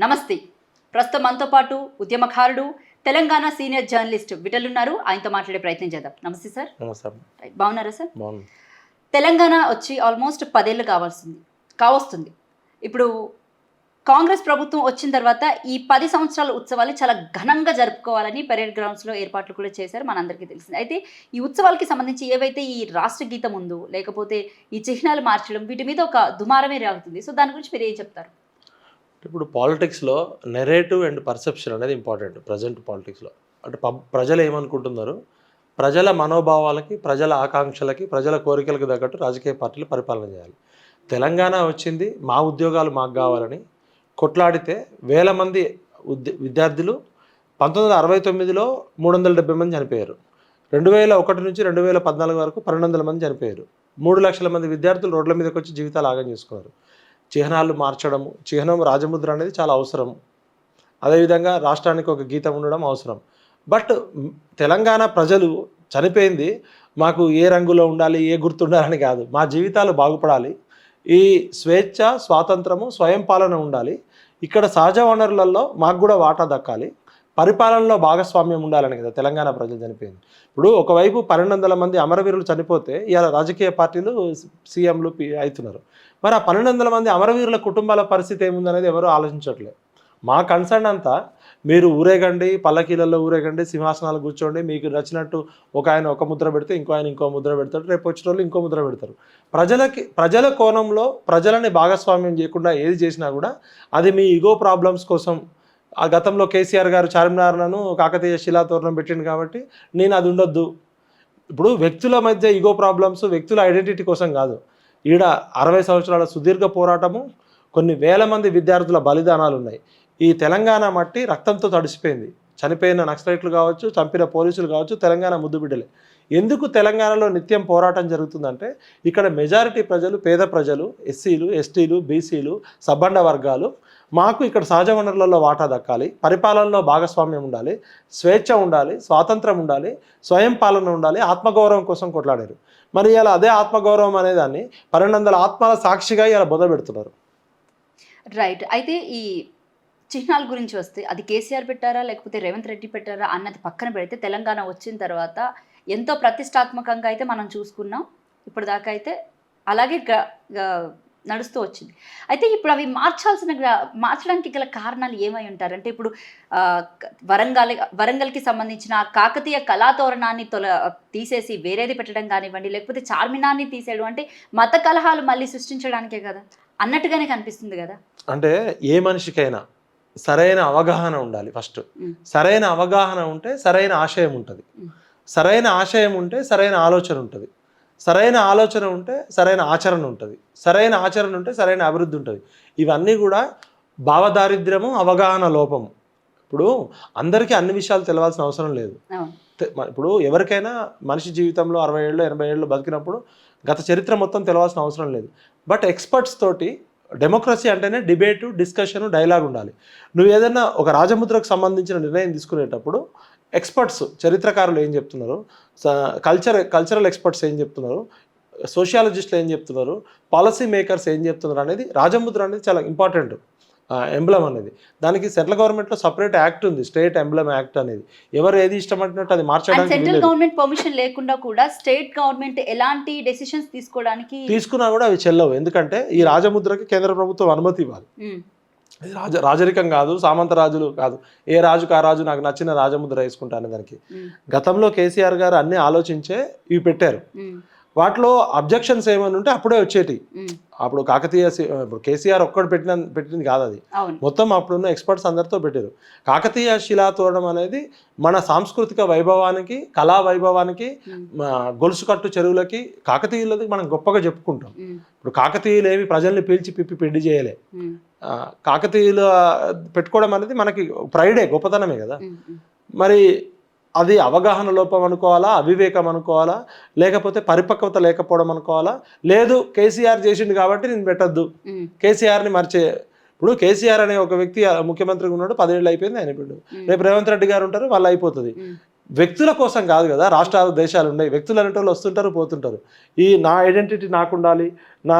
నమస్తే. ప్రస్తుతం మనతో పాటు ఉద్యమకారుడు, తెలంగాణ సీనియర్ జర్నలిస్ట్ విఠల్ ఉన్నారు. ఆయనతో మాట్లాడే ప్రయత్నం చేద్దాం. నమస్తే సార్. నమస్తే. బాగున్నారా సార్? బాగుంది. తెలంగాణ వచ్చి ఆల్మోస్ట్ 10 ఏళ్ళు కావస్తుంది. ఇప్పుడు కాంగ్రెస్ ప్రభుత్వం వచ్చిన తర్వాత ఈ 10 సంవత్సరాల ఉత్సవాలు చాలా ఘనంగా జరుపుకోవాలని పరేడ్ గ్రౌండ్స్లో ఏర్పాట్లు కూడా చేశారు, మనందరికీ తెలిసింది. అయితే ఈ ఉత్సవాలకి సంబంధించి ఏవైతే ఈ రాష్ట్ర గీతం ఉందో, లేకపోతే ఈ చిహ్నాలు మార్చడం, వీటి మీద ఒక దుమారమే రాగుతుంది. సో దాని గురించి మీరు ఏం చెప్తారు? ఇప్పుడు పాలిటిక్స్లో నెరేటివ్ అండ్ పర్సెప్షన్ అనేది ఇంపార్టెంట్. ప్రజెంట్ పాలిటిక్స్లో అంటే ప్రజలు ఏమనుకుంటున్నారు, ప్రజల మనోభావాలకి, ప్రజల ఆకాంక్షలకి, ప్రజల కోరికలకు తగ్గట్టు రాజకీయ పార్టీలు పరిపాలన చేయాలి. తెలంగాణ వచ్చింది మా ఉద్యోగాలు మాకు కావాలని కొట్లాడితే వేల మంది విద్యార్థులు 1969లో 370 మంది చనిపోయారు. 2001 నుంచి 2014 వరకు 1200 మంది చనిపోయారు. 3 లక్షల మంది విద్యార్థులు రోడ్ల మీదకి వచ్చి జీవితాలు ఆగం చేసుకున్నారు. చిహ్నాలు మార్చడము, చిహ్నం రాజముద్ర అనేది చాలా అవసరం. అదేవిధంగా రాష్ట్రానికి ఒక గీతం ఉండడం అవసరం. బట్ తెలంగాణ ప్రజలు చనిపోయింది మాకు ఏ రంగులో ఉండాలి, ఏ గుర్తు ఉండాలని కాదు, మా జీవితాలు బాగుపడాలి, ఈ స్వేచ్ఛ, స్వాతంత్రము, స్వయం పాలన ఉండాలి, ఇక్కడ సహజ వనరులలో మాకు కూడా వాటా దక్కాలి, పరిపాలనలో భాగస్వామ్యం ఉండాలని కదా తెలంగాణ ప్రజలు చనిపోయింది. ఇప్పుడు ఒకవైపు 1200 మంది అమరవీరులు చనిపోతే ఇలా రాజకీయ పార్టీలు సీఎంలు అవుతున్నారు. మరి ఆ 1200 మంది అమరవీరుల కుటుంబాల పరిస్థితి ఏముందనేది ఎవరు ఆలోచించట్లేదు. మా కన్సర్న్ అంతా మీరు ఊరేగండి, పల్లకీలలో ఊరేగండి, సింహాసనాలు కూర్చోండి, మీకు నచ్చినట్టు ఒక ఆయన ఒక ముద్ర పెడితే ఇంకో ఆయన ఇంకో ముద్ర పెడతాడు, రేపు వచ్చిన వాళ్ళు ఇంకో ముద్ర పెడతారు. ప్రజల కోణంలో ప్రజలని భాగస్వామ్యం చేయకుండా ఏది చేసినా కూడా అది మీ ఈగో ప్రాబ్లమ్స్ కోసం. ఆ గతంలో కేసీఆర్ గారు చార్మినార్లను కాకతీయ శిలాతోరణం పెట్టింది కాబట్టి నేను అది ఉండొద్దు. ఇప్పుడు వ్యక్తుల మధ్య ఈగో ప్రాబ్లమ్స్ వ్యక్తుల ఐడెంటిటీ కోసం కాదు. ఈడ 60 సంవత్సరాల సుదీర్ఘ పోరాటము, కొన్ని వేల మంది విద్యార్థుల బలిదానాలు ఉన్నాయి. ఈ తెలంగాణ మట్టి రక్తంతో తడిసిపోయింది. చనిపోయిన నక్సలైట్లు కావచ్చు, చంపిన పోలీసులు కావచ్చు, తెలంగాణ ముద్దుబిడ్డలే. ఎందుకు తెలంగాణలో నిత్యం పోరాటం జరుగుతుందంటే ఇక్కడ మెజారిటీ ప్రజలు, పేద ప్రజలు, ఎస్సీలు, ఎస్టీలు, బీసీలు, సబ్బండ వర్గాలు, మాకు ఇక్కడ సహజ వనరులలో వాటా దక్కాలి, పరిపాలనలో భాగస్వామ్యం ఉండాలి, స్వేచ్ఛ ఉండాలి, స్వాతంత్రం ఉండాలి, స్వయం పాలన ఉండాలి, ఆత్మగౌరవం కోసం కొట్లాడారు. మరి ఇలా అదే ఆత్మగౌరవం అనేదాన్ని 1200 ఆత్మల సాక్షిగా ఇలా బొదబెడుతున్నారు. రైట్. అయితే ఈ చిహ్నాల గురించి వస్తే అది కేసీఆర్ పెట్టారా లేకపోతే రేవంత్ రెడ్డి పెట్టారా అన్నది పక్కన పెడితే, తెలంగాణ వచ్చిన తర్వాత ఎంతో ప్రతిష్టాత్మకంగా అయితే మనం చూసుకున్నాం. ఇప్పటిదాకా అయితే అలాగే నడుస్తూ వచ్చింది. అయితే ఇప్పుడు అవి మార్చడానికి గల కారణాలు ఏమై ఉంటారంటే, ఇప్పుడు వరంగల్కి సంబంధించిన కాకతీయ కళాతోరణాన్ని తీసేసి వేరేది పెట్టడం కానివ్వండి, లేకపోతే చార్మినార్ని తీసేయడం అంటే మత కలహాలు మళ్ళీ సృష్టించడానికే కదా అన్నట్టుగానే కనిపిస్తుంది కదా. అంటే ఏ మనిషికైనా సరైన అవగాహన ఉండాలి. ఫస్ట్ సరైన అవగాహన ఉంటే సరైన ఆశయం ఉంటుంది, సరైన ఆశయం ఉంటే సరైన ఆలోచన ఉంటుంది, సరైన ఆలోచన ఉంటే సరైన ఆచరణ ఉంటుంది, సరైన ఆచరణ ఉంటే సరైన అభివృద్ధి ఉంటుంది. ఇవన్నీ కూడా భావదారిద్ర్యము, అవగాహన లోపము. ఇప్పుడు అందరికీ అన్ని విషయాలు తెలవాల్సిన అవసరం లేదు. ఇప్పుడు ఎవరికైనా మనిషి జీవితంలో 60 ఏళ్ళు 80 ఏళ్ళు బతికినప్పుడు గత చరిత్ర మొత్తం తెలవాల్సిన అవసరం లేదు. బట్ ఎక్స్పర్ట్స్ తోటి డెమోక్రసీ అంటేనే డిబేటు, డిస్కషను, డైలాగ్ ఉండాలి. నువ్వు ఏదైనా ఒక రాజముద్రకు సంబంధించిన నిర్ణయం తీసుకునేటప్పుడు ఎక్స్పర్ట్స్, చరిత్రకారులు ఏం చెప్తున్నారు, కల్చరల్ ఎక్స్పర్ట్స్ ఏం చెప్తున్నారు, సోషియాలజిస్టులు ఏం చెప్తున్నారు, పాలసీ మేకర్స్ ఏం చెప్తున్నారు అనేది, రాజముద్ర అనేది చాలా ఇంపార్టెంట్. ఎంబ్లమ్ అనేది, దానికి సెంట్రల్ గవర్నమెంట్లో సపరేట్ యాక్ట్ ఉంది, స్టేట్ ఎంబ్లమ్ యాక్ట్ అనేది. ఎవరు ఏది ఇష్టపడినట్టు అది మార్చడానికి సెంట్రల్ గవర్నమెంట్ పర్మిషన్ లేకుండా కూడా స్టేట్ గవర్నమెంట్ ఎలాంటి డెసిషన్స్ తీసుకున్నా కూడా అవి చెల్లవు. ఎందుకంటే ఈ రాజముద్రకి కేంద్ర ప్రభుత్వం అనుమతి ఇవ్వాలి. రాజరికం కాదు, సామంత రాజులు కాదు, ఏ రాజుకు ఆ రాజు నాకు నచ్చిన రాజముద్ర వేసుకుంటాను. దానికి గతంలో కేసీఆర్ గారు అన్ని ఆలోచించే ఇవి పెట్టారు. వాటిలో అబ్జెక్షన్స్ ఏమైనా ఉంటే అప్పుడే వచ్చేటి. అప్పుడు కాకతీయ, ఇప్పుడు కేసీఆర్ ఒక్కడు పెట్టింది కాదు, అది మొత్తం అప్పుడున్న ఎక్స్పర్ట్స్ అందరితో పెట్టారు. కాకతీయ శిలాతోరణం అనేది మన సాంస్కృతిక వైభవానికి, కళా వైభవానికి, గొలుసు కట్టు చెరువులకి కాకతీయులది మనం గొప్పగా చెప్పుకుంటాం. ఇప్పుడు కాకతీయులు ఏమి ప్రజల్ని పీల్చి పిప్పి పెళ్లి చేయలే. కాకతీయులు పెట్టుకోవడం అనేది మనకి ప్రైడే, గొప్పతనమే కదా. మరి అది అవగాహన లోపం అనుకోవాలా, అవివేకం అనుకోవాలా, లేకపోతే పరిపక్వత లేకపోవడం అనుకోవాలా, లేదు కేసీఆర్ చేసిండు కాబట్టి నేను పెట్టద్దు, కేసీఆర్ని ఇప్పుడు కేసీఆర్ అనే ఒక వ్యక్తి ముఖ్యమంత్రిగా ఉన్నాడు, 10 ఏళ్ళు అయిపోయింది, ఆయన పెట్టు. రేపు రేవంత్ రెడ్డి గారు ఉంటారు, వాళ్ళు అయిపోతుంది. వ్యక్తుల కోసం కాదు కదా, రాష్ట్రాలు దేశాలు ఉన్నాయి, వ్యక్తులు అనేటోళ్ళు వస్తుంటారు పోతుంటారు. ఈ నా ఐడెంటిటీ నాకు ఉండాలి, నా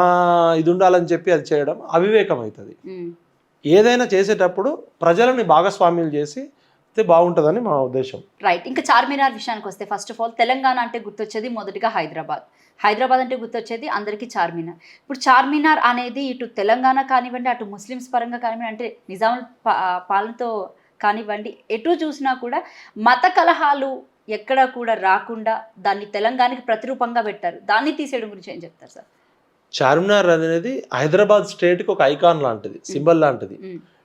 ఇది ఉండాలని చెప్పి అది చేయడం అవివేకం అవుతుంది. ఏదైనా చేసేటప్పుడు ప్రజలని భాగస్వామ్యం చేసి బాగుంటుందని మా ఉద్దేశం. రైట్. ఇంకా చార్మినార్ విషయానికి వస్తే ఫస్ట్ ఆఫ్ ఆల్ తెలంగాణ అంటే గుర్తొచ్చేది మొదటిగా హైదరాబాద్ అంటే గుర్తొచ్చేది అందరికీ చార్మినార్. ఇప్పుడు చార్మినార్ అనేది ఇటు తెలంగాణ కానివ్వండి, అటు ముస్లిమ్స్ పరంగా కానివ్వండి, అంటే నిజాం పాలనతో కానివ్వండి, ఎటు చూసినా కూడా మత కలహాలు ఎక్కడ కూడా రాకుండా దాన్ని తెలంగాణకి ప్రతిరూపంగా పెట్టారు. దాన్ని తీసేయడం గురించి ఏం చెప్తారు సార్? చార్మినార్ అనేది హైదరాబాద్ స్టేట్కి ఒక ఐకాన్ లాంటిది, సింబల్ లాంటిది.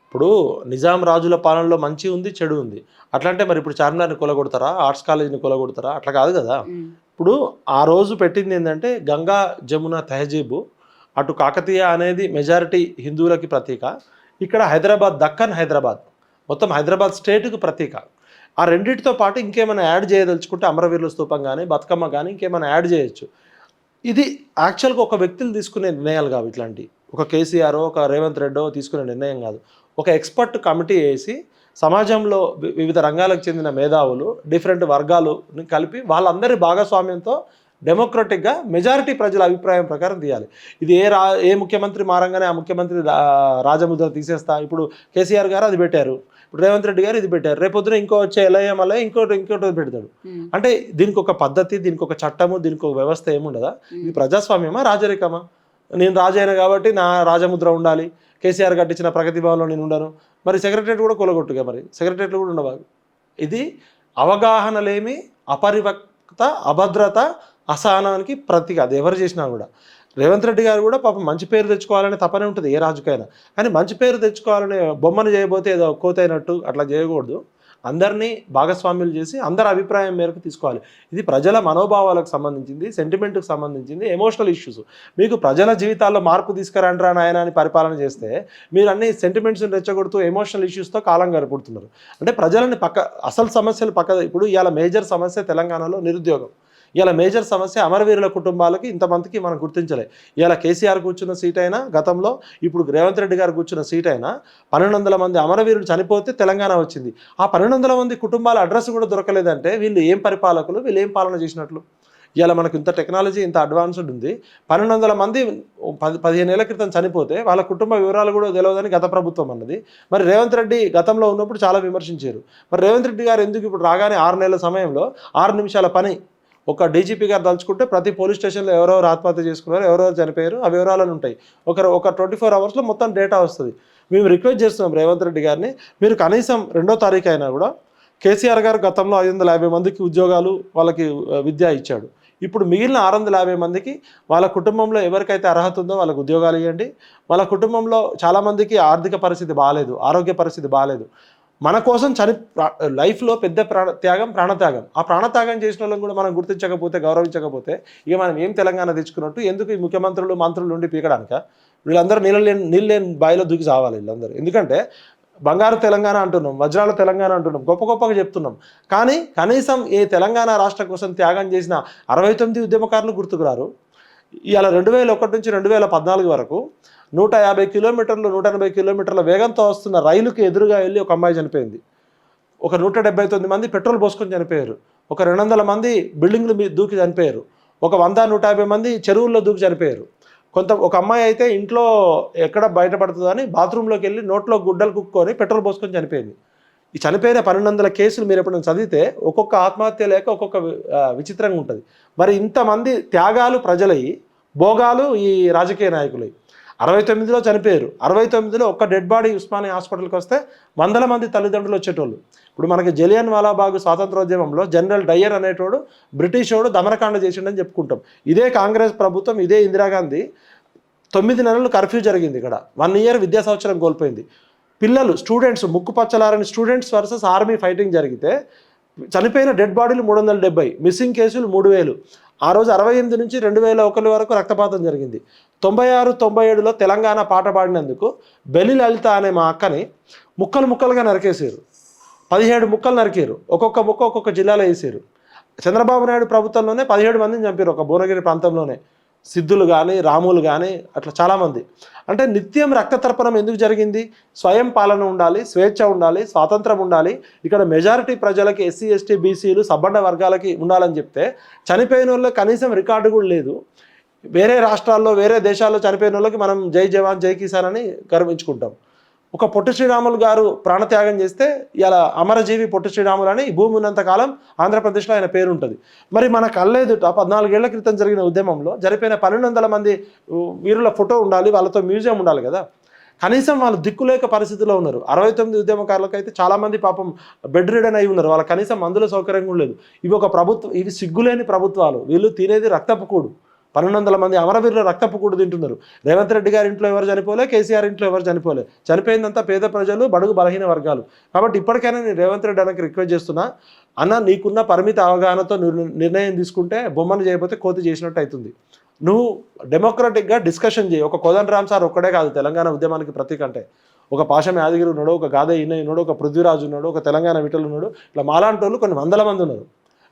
ఇప్పుడు నిజాం రాజుల పాలనలో మంచి ఉంది, చెడు ఉంది. అట్లా అంటే మరి ఇప్పుడు చార్మినార్ని కొలగొడతారా, ఆర్ట్స్ కాలేజీని కొలగొడతారా? అట్లా కాదు కదా. ఇప్పుడు ఆ రోజు పెట్టింది ఏంటంటే గంగా జమున తెహజీబు, అటు కాకతీయ అనేది మెజారిటీ హిందువులకి ప్రతీక, ఇక్కడ హైదరాబాద్ దక్కన్ హైదరాబాద్ మొత్తం హైదరాబాద్ స్టేట్కి ప్రతీక. ఆ రెండింటితో పాటు ఇంకేమైనా యాడ్ చేయదలుచుకుంటే అమరవీరుల స్తూపం కానీ బతుకమ్మ కానీ ఇంకేమైనా యాడ్ చేయొచ్చు. ఇది యాక్చువల్గా ఒక వ్యక్తులు తీసుకునే నిర్ణయాలు కావు. ఇట్లాంటి ఒక కేసీఆర్ ఒక రేవంత్ రెడ్డో తీసుకునే నిర్ణయం కాదు. ఒక ఎక్స్పర్ట్ కమిటీ వేసి సమాజంలో వివిధ రంగాలకు చెందిన మేధావులు డిఫరెంట్ వర్గాలని కలిపి వాళ్ళందరి భాగస్వామ్యంతో డెమోక్రటిక్గా మెజారిటీ ప్రజల అభిప్రాయం ప్రకారం తీయాలి. ఇది ఏ ముఖ్యమంత్రి మారంగానే ఆ ముఖ్యమంత్రి రాజముద్ర తీసేస్తా. ఇప్పుడు కేసీఆర్ గారు అది పెట్టారు, ఇప్పుడు రేవంత్ రెడ్డి గారు ఇది పెట్టారు, రేపొద్దున ఇంకో వచ్చే ఎల్ఐఎంఎల్ఐ ఇంకోటి పెడతాడు. అంటే దీనికి ఒక పద్ధతి, దీనికి ఒక చట్టము, దీనికి ఒక వ్యవస్థ ఏముండదా? ఇది ప్రజాస్వామ్యమా, రాజరికమా? నేను రాజైన కాబట్టి నా రాజముద్ర ఉండాలి, కేసీఆర్ కట్టించిన ప్రగతి భవన్లో నేను ఉండను, మరి సెక్రటరేట్ కూడా కొలగొట్టుగా, మరి సెక్రటరేట్లు కూడా ఉండవు. ఇది అవగాహన లేమి, అపరిపక్వత, అభద్రత, అసహనానికి ప్రతీక. అది ఎవరు చేసినా కూడా. రేవంత్ రెడ్డి గారు కూడా పాపం మంచి పేరు తెచ్చుకోవాలనే తపనే ఉంటుంది ఏ రాజుకైనా. కానీ మంచి పేరు తెచ్చుకోవాలనే బొమ్మను చేయబోతే ఏదో కోతైనట్టు అట్లా చేయకూడదు. అందరినీ భాగస్వామ్యులు చేసి అందరి అభిప్రాయం మేరకు తీసుకోవాలి. ఇది ప్రజల మనోభావాలకు సంబంధించింది, సెంటిమెంట్కి సంబంధించింది, ఎమోషనల్ ఇష్యూస్. మీకు ప్రజల జీవితాల్లో మార్పు తీసుకురంటారా నాయన అని పరిపాలన చేస్తే మీరు అన్ని సెంటిమెంట్స్ని రెచ్చగొడుతూ ఎమోషనల్ ఇష్యూస్తో కాలం గడుపుతున్నారు. అంటే ప్రజలని అసలు సమస్యలు ఇప్పుడు ఇవాళ మేజర్ సమస్య తెలంగాణలో నిరుద్యోగం. ఇలా మేజర్ సమస్య అమరవీరుల కుటుంబాలకి ఇంతమందికి మనం గుర్తించలే. ఇలా కేసీఆర్ కూర్చున్న సీట్ అయినా గతంలో, ఇప్పుడు రేవంత్ రెడ్డి గారు కూర్చున్న సీట్ అయినా 1200 మంది అమరవీరులు చనిపోతే తెలంగాణ వచ్చింది. ఆ 1200 మంది కుటుంబాల అడ్రస్ కూడా దొరకలేదంటే వీళ్ళు ఏం పరిపాలకులు, వీళ్ళు ఏం పాలన చేసినట్లు? ఇలా మనకు ఇంత టెక్నాలజీ ఇంత అడ్వాన్స్డ్ ఉంది. 1200 మంది 15 ఏళ్ల క్రితం చనిపోతే వాళ్ళ కుటుంబ వివరాలు కూడా తెలియదని గత ప్రభుత్వం అన్నది. మరి రేవంత్ రెడ్డి గతంలో ఉన్నప్పుడు చాలా విమర్శించారు. మరి రేవంత్ రెడ్డి గారు ఎందుకు ఇప్పుడు రాగానే 6 నెలల సమయంలో 6 నిమిషాల పని ఒక డీజీపీ గారు తలుచుకుంటే ప్రతి పోలీస్ స్టేషన్లో ఎవరెవరు ఆత్మహత్య చేసుకున్నారు, ఎవరెవరు చనిపోయారు, ఆ వివరాలను ఉంటాయి. ఒక 24 అవర్స్లో మొత్తం డేటా వస్తుంది. మేము రిక్వెస్ట్ చేస్తున్నాం రేవంత్ రెడ్డి గారిని, మీరు కనీసం 2వ తారీఖు అయినా కూడా కేసీఆర్ గారు గతంలో 550 మందికి ఉద్యోగాలు వాళ్ళకి విద్య ఇచ్చాడు. ఇప్పుడు మిగిలిన 650 మందికి వాళ్ళ కుటుంబంలో ఎవరికైతే అర్హత ఉందో వాళ్ళకి ఉద్యోగాలు ఇవ్వండి. వాళ్ళ కుటుంబంలో చాలామందికి ఆర్థిక పరిస్థితి బాగాలేదు, ఆరోగ్య పరిస్థితి బాగాలేదు. మన కోసం లైఫ్లో పెద్ద ప్రాణత్యాగం. ఆ ప్రాణత్యాగం చేసిన వాళ్ళని కూడా మనం గుర్తించకపోతే, గౌరవించకపోతే ఇక మనం ఏం తెలంగాణ తెచ్చుకున్నట్టు? ఎందుకు ఈ ముఖ్యమంత్రులు మంత్రులు నుండి పీకడానిక? వీళ్ళందరూ నీళ్ళు లేని బాయిలో దూకి చావాలి వీళ్ళందరూ. ఎందుకంటే బంగారు తెలంగాణ అంటున్నాం, వజ్రాల తెలంగాణ అంటున్నాం, గొప్పగా చెప్తున్నాం. కానీ కనీసం ఈ తెలంగాణ రాష్ట్రం కోసం త్యాగం చేసిన 69 ఉద్యమకారులు గుర్తుకురారు. ఇవాళ 2001 నుంచి 2014 వరకు 150 కిలోమీటర్లు 180 కిలోమీటర్ల వేగంతో వస్తున్న రైలుకి ఎదురుగా వెళ్ళి ఒక అమ్మాయి చనిపోయింది. ఒక 179 మంది పెట్రోల్ పోసుకొని చనిపోయారు. ఒక 200 మంది బిల్డింగ్లు దూకి చనిపోయారు. ఒక 100-150 మంది చెరువుల్లో దూకి చనిపోయారు. ఒక అమ్మాయి అయితే ఇంట్లో ఎక్కడ బయటపడుతుందని బాత్రూంలోకి వెళ్ళి నోట్లో గుడ్డలు కుక్కొని పెట్రోల్ పోసుకొని చనిపోయింది. ఈ చనిపోయిన 1200 కేసులు మీరు ఎప్పుడైనా చదివితే ఒక్కొక్క ఆత్మహత్య లేక ఒక్కొక్క విచిత్రంగా ఉంటుంది. మరి ఇంతమంది త్యాగాలు ప్రజలయ్యి, భోగాలు ఈ రాజకీయ నాయకులై 69లో చనిపోయారు. 69లో ఒక్క డెడ్ బాడీ ఉస్మానియా హాస్పిటల్కి వస్తే 100 మంది తల్లిదండ్రులు వచ్చేటోళ్ళు. ఇప్పుడు మనకి జలియన్ వాలాబాగ్ స్వాతంత్రోద్యమంలో జనరల్ డయ్యర్ అనేటోడు బ్రిటిషోడు దమనకాండ చేసిండని చెప్పుకుంటాం. ఇదే కాంగ్రెస్ ప్రభుత్వం, ఇదే ఇందిరాగాంధీ 9 నెలలు కర్ఫ్యూ జరిగింది ఇక్కడ. 1 ఇయర్ విద్యా సంవత్సరం కోల్పోయింది. పిల్లలు స్టూడెంట్స్ ముక్కుపచ్చలారని స్టూడెంట్స్ వర్సెస్ ఆర్మీ ఫైటింగ్ జరిగితే చనిపోయిన డెడ్ బాడీలు 370, మిస్సింగ్ కేసులు 3000. ఆ రోజు 68 నుంచి 2001 వరకు రక్తపాతం జరిగింది. 96-97లో తెలంగాణ పాట పాడినందుకు బెలి లలిత అనే మా అక్కని ముక్కలుగా నరికేసారు. 17 ముక్కలు నరికారు. ఒక్కొక్క ముక్క ఒక్కొక్క జిల్లాలో వేసారు. చంద్రబాబు నాయుడు ప్రభుత్వంలోనే 17 మందిని చంపారు ఒక భువనగిరి ప్రాంతంలోనే. సిద్ధులు కానీ, రాములు కానీ, అట్లా చాలామంది. అంటే నిత్యం రక్తతర్పణం ఎందుకు జరిగింది? స్వయం పాలన ఉండాలి, స్వేచ్ఛ ఉండాలి, స్వాతంత్రం ఉండాలి. ఇక్కడ మెజారిటీ ప్రజలకి ఎస్సీ ఎస్టీ బీసీలు సబ్బండ వర్గాలకి ఉండాలని చెప్తే చనిపోయిన వాళ్ళకి కనీసం రికార్డు కూడా లేదు. వేరే రాష్ట్రాల్లో వేరే దేశాల్లో చనిపోయిన వాళ్ళకి మనం జై జవాన్ జై కిసాన్ అని గర్వించుకుంటాం. ఒక పొట్టి శ్రీరాములు గారు ప్రాణత్యాగం చేస్తే ఇలా అమరజీవి పొట్టి శ్రీరాములు అని ఈ భూమి ఉన్నంతకాలం ఆంధ్రప్రదేశ్లో ఆయన పేరు ఉంటుంది. మరి మన కళ్ళెదుట 14 ఏళ్ల క్రితం జరిగిన ఉద్యమంలో జరిపిన 1200 మంది వీరుల ఫోటో ఉండాలి, వాళ్ళతో మ్యూజియం ఉండాలి కదా. కనీసం వాళ్ళు దిక్కులేక పరిస్థితిలో ఉన్నారు. 69 ఉద్యమకారులకు అయితే చాలామంది పాపం బెడ్ రిడన్ అయి ఉన్నారు. వాళ్ళ కనీసం మందుల సౌకర్యం కూడా లేదు. ఇవి ఒక ప్రభుత్వం, ఇవి సిగ్గులేని ప్రభుత్వాలు. వీళ్ళు తినేది రక్తపు కూడు. 1200 మంది అమరవీరులు రక్తపు కూడు తింటున్నారు. రేవంత్ రెడ్డి గారి ఇంట్లో ఎవరు చనిపోలే, కేసీఆర్ ఇంట్లో ఎవరు చనిపోలే. చనిపోయిందంతా పేద ప్రజలు, బడుగు బలహీన వర్గాలు. కాబట్టి ఇప్పటికైనా నేను రేవంత్ రెడ్డి అన్నకి రిక్వెస్ట్ చేస్తున్నా, అన్న నీకున్న పరిమిత అవగాహనతో నిర్ణయం తీసుకుంటే బొమ్మను చేయకపోతే కోతి చేసినట్టు అవుతుంది. నువ్వు డెమోక్రటిక్గా డిస్కషన్ చేయి. ఒక కోదండరామ్ సార్ ఒక్కడే కాదు తెలంగాణ ఉద్యమానికి ప్రతీక అంటే. ఒక పాషం యాదగిరి ఉన్నాడు, ఒక గాదే ఈయన ఉన్నాడు, ఒక పృథ్వీరాజు ఉన్నాడు, ఒక తెలంగాణ విటలు ఉన్నాడు. ఇట్లా మాలాంటి వాళ్ళు కొన్ని వందల మంది ఉన్నారు.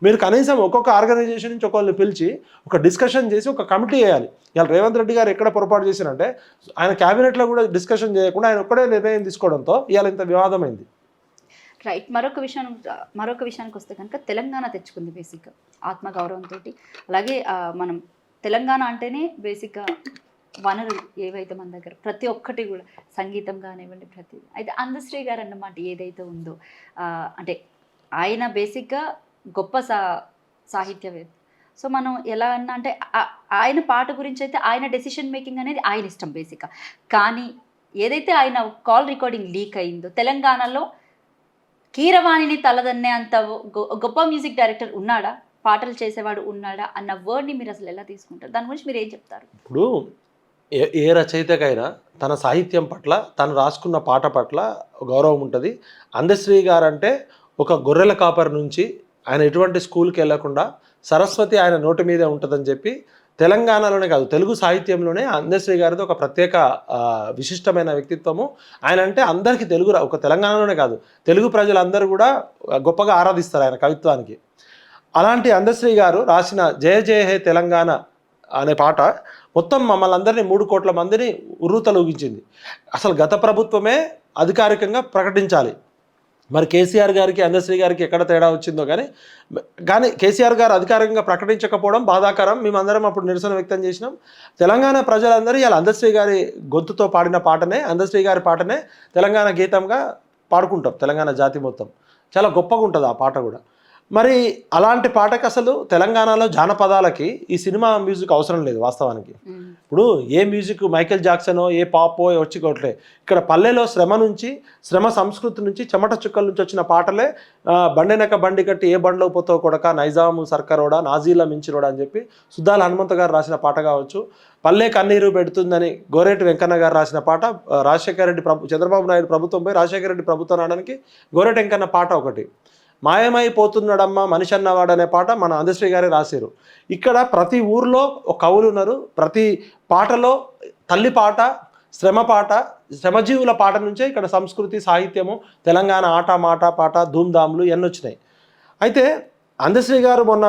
మీరు కనీసం ఒక్కొక్క ఆర్గనైజేషన్ నుంచి ఒకళ్ళని పిలిచి ఒక డిస్కషన్ చేసి ఒక కమిటీ వేయాలి. ఇవాళ రేవంత్ రెడ్డి గారు ఎక్కడ పొరపాటు చేశారంటే ఆయన క్యాబినెట్లో కూడా డిస్కషన్ చేయకుండా ఆయన ఒక్కడే నిర్ణయం తీసుకోవడంతో ఇవాళ ఇంత వివాదమైంది. రైట్. మరొక విషయానికి వస్తే కనుక తెలంగాణ తెచ్చుకుంది బేసిక్గా ఆత్మగౌరవంతో. అలాగే మనం తెలంగాణ అంటేనే బేసిక్గా వనరులు ఏవైతే మన దగ్గర ప్రతి ఒక్కటి కూడా సంగీతం కానివ్వండి ప్రతిదీ. అయితే అందశ్రీ గారు అన్నమాట ఏదైతే ఉందో అంటే ఆయన బేసిక్గా గొప్ప సాహిత్యవేత్త. సో మనం ఎలా అన్నా అంటే ఆయన పాట గురించి అయితే ఆయన డెసిషన్ మేకింగ్ అనేది ఆయన ఇష్టం బేసిక్గా. కానీ ఏదైతే ఆయన కాల్ రికార్డింగ్ లీక్ అయిందో తెలంగాణలో కీరవాణిని తలదన్నే అంత గొప్ప మ్యూజిక్ డైరెక్టర్ ఉన్నాడా, పాటలు చేసేవాడు ఉన్నాడా అన్న వర్డ్ని మీరు అసలు ఎలా తీసుకుంటారు? దాని గురించి మీరు ఏం చెప్తారు? ఇప్పుడు ఏ రచయితకైనా తన సాహిత్యం పట్ల, తను రాసుకున్న పాట పట్ల గౌరవం ఉంటుంది. అందశ్రీ గారు అంటే ఒక గొర్రెల కాపరి నుంచి ఆయన ఎటువంటి స్కూల్కి వెళ్లకుండా సరస్వతి ఆయన నోటి మీదే ఉంటుందని చెప్పి తెలంగాణలోనే కాదు తెలుగు సాహిత్యంలోనే అందశ్రీ గారిది ఒక ప్రత్యేక విశిష్టమైన వ్యక్తిత్వము. ఆయన అంటే అందరికీ తెలుగు ఒక తెలంగాణలోనే కాదు తెలుగు ప్రజలందరూ కూడా గొప్పగా ఆరాధిస్తారు ఆయన కవిత్వానికి. అలాంటి అందశ్రీ గారు రాసిన జయ జయ హే తెలంగాణ అనే పాట మొత్తం మమ్మల్ని అందరినీ 3 కోట్ల మందిని ఉర్రూతలూగించింది. అసలు గత ప్రభుత్వమే అధికారికంగా ప్రకటించాలి. మరి కేసీఆర్ గారికి అందశ్రీ గారికి ఎక్కడ తేడా వచ్చిందో కానీ కేసీఆర్ గారు అధికారికంగా ప్రకటించకపోవడం బాధాకరం. మేమందరం అప్పుడు నిరసన వ్యక్తం చేసినాం. తెలంగాణ ప్రజలందరూ ఇలా అందశ్రీ గారి గొంతుతో పాడిన పాటనే, అందశ్రీ గారి పాటనే తెలంగాణ గీతంగా పాడుకుంటాం. తెలంగాణ జాతి మొత్తం చాలా గొప్పగా ఉంటుంది ఆ పాట కూడా. మరి అలాంటి పాటకి అసలు తెలంగాణలో జానపదాలకి ఈ సినిమా మ్యూజిక్ అవసరం లేదు వాస్తవానికి. ఇప్పుడు ఏ మ్యూజిక్ మైకేల్ జాక్సనో ఏ పాపో వచ్చి కొట్లే, ఇక్కడ పల్లెలో శ్రమ సంస్కృతి నుంచి చెమట చుక్కల నుంచి వచ్చిన పాటలే. బండెనక బండి కట్టి ఏ బండ్లో పోతావు కొడక, నైజాము సర్కారోడా, నాజీల మించిరోడా అని చెప్పి సుద్దాల హనుమంత గారు రాసిన పాట కావచ్చు, పల్లె కన్నీరు పెడుతుందని గోరేటి వెంకన్న గారు రాసిన పాట, రాజశేఖర రెడ్డి చంద్రబాబు నాయుడు ప్రభుత్వంపై రాజశేఖర రెడ్డి ప్రభుత్వం రావడానికి గోరేటి వెంకన్న పాట ఒకటి, మాయమైపోతున్నాడమ్మా మనిషి అన్నవాడు అనే పాట మన అందశ్రీ గారే రాశారు. ఇక్కడ ప్రతి ఊర్లో ఒక కవులు ఉన్నారు. ప్రతి పాటలో తల్లి పాట, శ్రమజీవుల పాట నుంచే ఇక్కడ సంస్కృతి సాహిత్యము, తెలంగాణ ఆట మాట పాట ధూమ్ధాములు ఎన్ని వచ్చినాయి. అయితే అందశ్రీ గారు మొన్న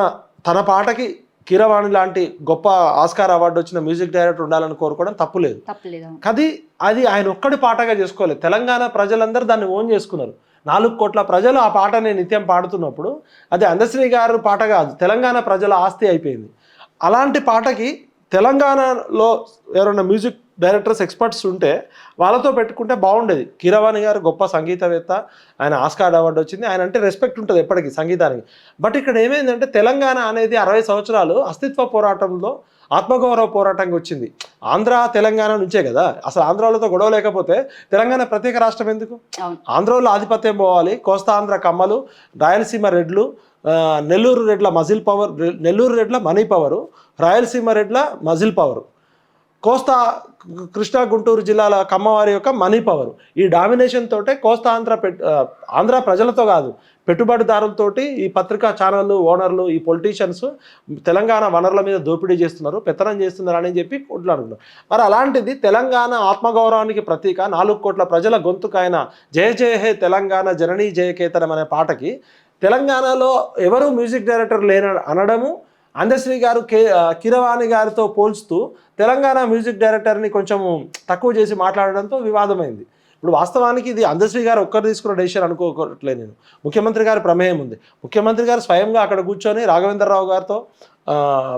తన పాటకి కీరవాణి లాంటి గొప్ప ఆస్కార్ అవార్డు వచ్చిన మ్యూజిక్ డైరెక్టర్ ఉండాలని కోరుకోవడం తప్పులేదు. అది ఆయన ఒక్కడి పాటగా చేసుకోలేదు. తెలంగాణ ప్రజలందరూ దాన్ని ఓన్ చేసుకున్నారు. 4 కోట్ల ప్రజలు ఆ పాటని నిత్యం పాడుతున్నప్పుడు అది అందశ్రీ గారు పాట కాదు, తెలంగాణ ప్రజల ఆస్తి అయిపోయింది. అలాంటి పాటకి తెలంగాణలో ఎవరైనా మ్యూజిక్ డైరెక్టర్స్ ఎక్స్పర్ట్స్ ఉంటే వాళ్ళతో పెట్టుకుంటే బాగుండేది. కీరవాణి గారు గొప్ప సంగీతవేత్త, ఆయన ఆస్కార్ అవార్డు వచ్చింది, ఆయన అంటే రెస్పెక్ట్ ఉంటుంది ఎప్పటికీ సంగీతానికి. బట్ ఇక్కడ ఏమైందంటే తెలంగాణ అనేది 60 సంవత్సరాలు అస్తిత్వ పోరాటంలో ఆత్మగౌరవ పోరాటంగా వచ్చింది. ఆంధ్ర తెలంగాణ నుంచే కదా. అసలు ఆంధ్రాలతో గొడవ లేకపోతే తెలంగాణ ప్రత్యేక రాష్ట్రం ఎందుకు? ఆంధ్రలో ఆధిపత్యం పోవాలి. కోస్తా ఆంధ్ర కమ్మలు, రాయలసీమ రెడ్లు, నెల్లూరు రెడ్ల మజిల్ పవర్, నెల్లూరు రెడ్ల మనీ పవరు, రాయలసీమ రెడ్ల మజిల్ పవరు, కోస్తా కృష్ణా గుంటూరు జిల్లాల కమ్మవారి యొక్క మనీ పవర్. ఈ డామినేషన్ తోటే కోస్తా ఆంధ్ర ప్రజలతో కాదు పెట్టుబడిదారులతోటి ఈ పత్రికా ఛానళ్ళు ఓనర్లు, ఈ పొలిటీషియన్స్ తెలంగాణ వనరుల మీద దోపిడీ చేస్తున్నారు, పెత్తనం చేస్తున్నారు అని చెప్పి కొట్లాడుతున్నారు. మరి అలాంటిది తెలంగాణ ఆత్మగౌరవానికి ప్రతీక 4 కోట్ల ప్రజల గొంతుకైన జయ జయ హే తెలంగాణ జననీ జయకేతనం అనే పాటకి తెలంగాణలో ఎవరు మ్యూజిక్ డైరెక్టర్ అనడము, అందశ్రీ గారు కీరవాణి గారితో పోల్చుతూ తెలంగాణ మ్యూజిక్ డైరెక్టర్ని కొంచెం తక్కువ చేసి మాట్లాడడంతో వివాదమైంది. ఇప్పుడు వాస్తవానికి ఇది అందశ్రీ గారు ఒక్కరు తీసుకున్న డెసిషన్ అనుకోవట్లేదు నేను. ముఖ్యమంత్రి గారి ప్రమేయం ఉంది. ముఖ్యమంత్రి గారు స్వయంగా అక్కడ కూర్చొని రాఘవేంద్రరావు గారితో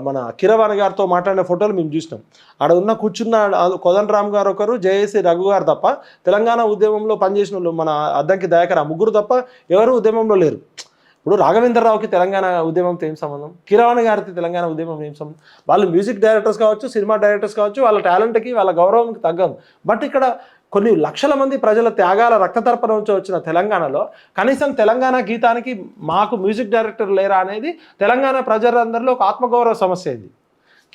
మన కీరవాణి గారితో మాట్లాడిన ఫోటోలు మేము చూసినాం. ఆడ ఉన్న కూర్చున్న కోదండరామ్ గారు ఒకరు, జేఏసీ రఘు గారు తప్ప, తెలంగాణ ఉద్యమంలో పనిచేసిన వాళ్ళు మన అద్దంకి దయాకర్ ఆ ముగ్గురు తప్ప ఎవరు ఉద్యమంలో లేరు. ఇప్పుడు రాఘవేంద్రరావుకి తెలంగాణ ఉద్యమంతో ఏం సంబంధం, కీరవాణి గారికి తెలంగాణ ఉద్యమం ఏం సంబంధం? వాళ్ళు మ్యూజిక్ డైరెక్టర్స్ కావచ్చు, సినిమా డైరెక్టర్స్ కావచ్చు, వాళ్ళ టాలెంట్కి వాళ్ళ గౌరవంకి తగ్గం. బట్ ఇక్కడ కొన్ని లక్షల మంది ప్రజల త్యాగాల రక్తతర్పణ నుంచి వచ్చిన తెలంగాణలో కనీసం తెలంగాణ గీతానికి మాకు మ్యూజిక్ డైరెక్టర్ లేరా అనేది తెలంగాణ ప్రజలందరిలో ఒక ఆత్మగౌరవ సమస్య. ఇది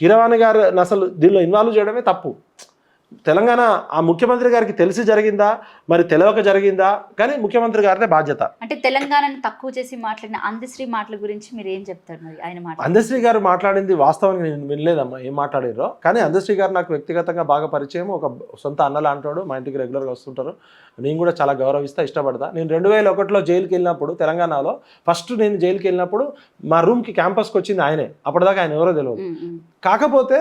కీరవాణి గారు అసలు దీనిలో ఇన్వాల్వ్ చేయడమే తప్పు. తెలంగాణ ఆ ముఖ్యమంత్రి గారికి తెలిసి జరిగిందా మరి తెలియక జరిగిందా, కానీ ముఖ్యమంత్రి గారిదే బాధ్యత. అంటే తెలంగాణని తక్కువ చేసి మాట్లాడిన అందశ్రీ మాటల గురించి మీరు ఏం చెప్తారు? మరి ఆయన మాట అందశ్రీ గారు మాట్లాడింది వాస్తవానికి నేను వినలేదమ్మా ఏం మాట్లాడారో, కానీ అందశ్రీ గారు నాకు వ్యక్తిగతంగా బాగా పరిచయం, ఒక సొంత అన్న లాంటాడు, మా ఇంటికి రెగ్యులర్గా వస్తుంటారు. నేను కూడా చాలా గౌరవిస్తా, ఇష్టపడతా. నేను 2001లో జైలుకి వెళ్ళినప్పుడు, తెలంగాణలో ఫస్ట్ నేను జైలుకి వెళ్ళినప్పుడు మా రూమ్కి క్యాంపస్కి వచ్చింది ఆయనే. అప్పటిదాకా ఆయన ఎవరో తెలియదు. కాకపోతే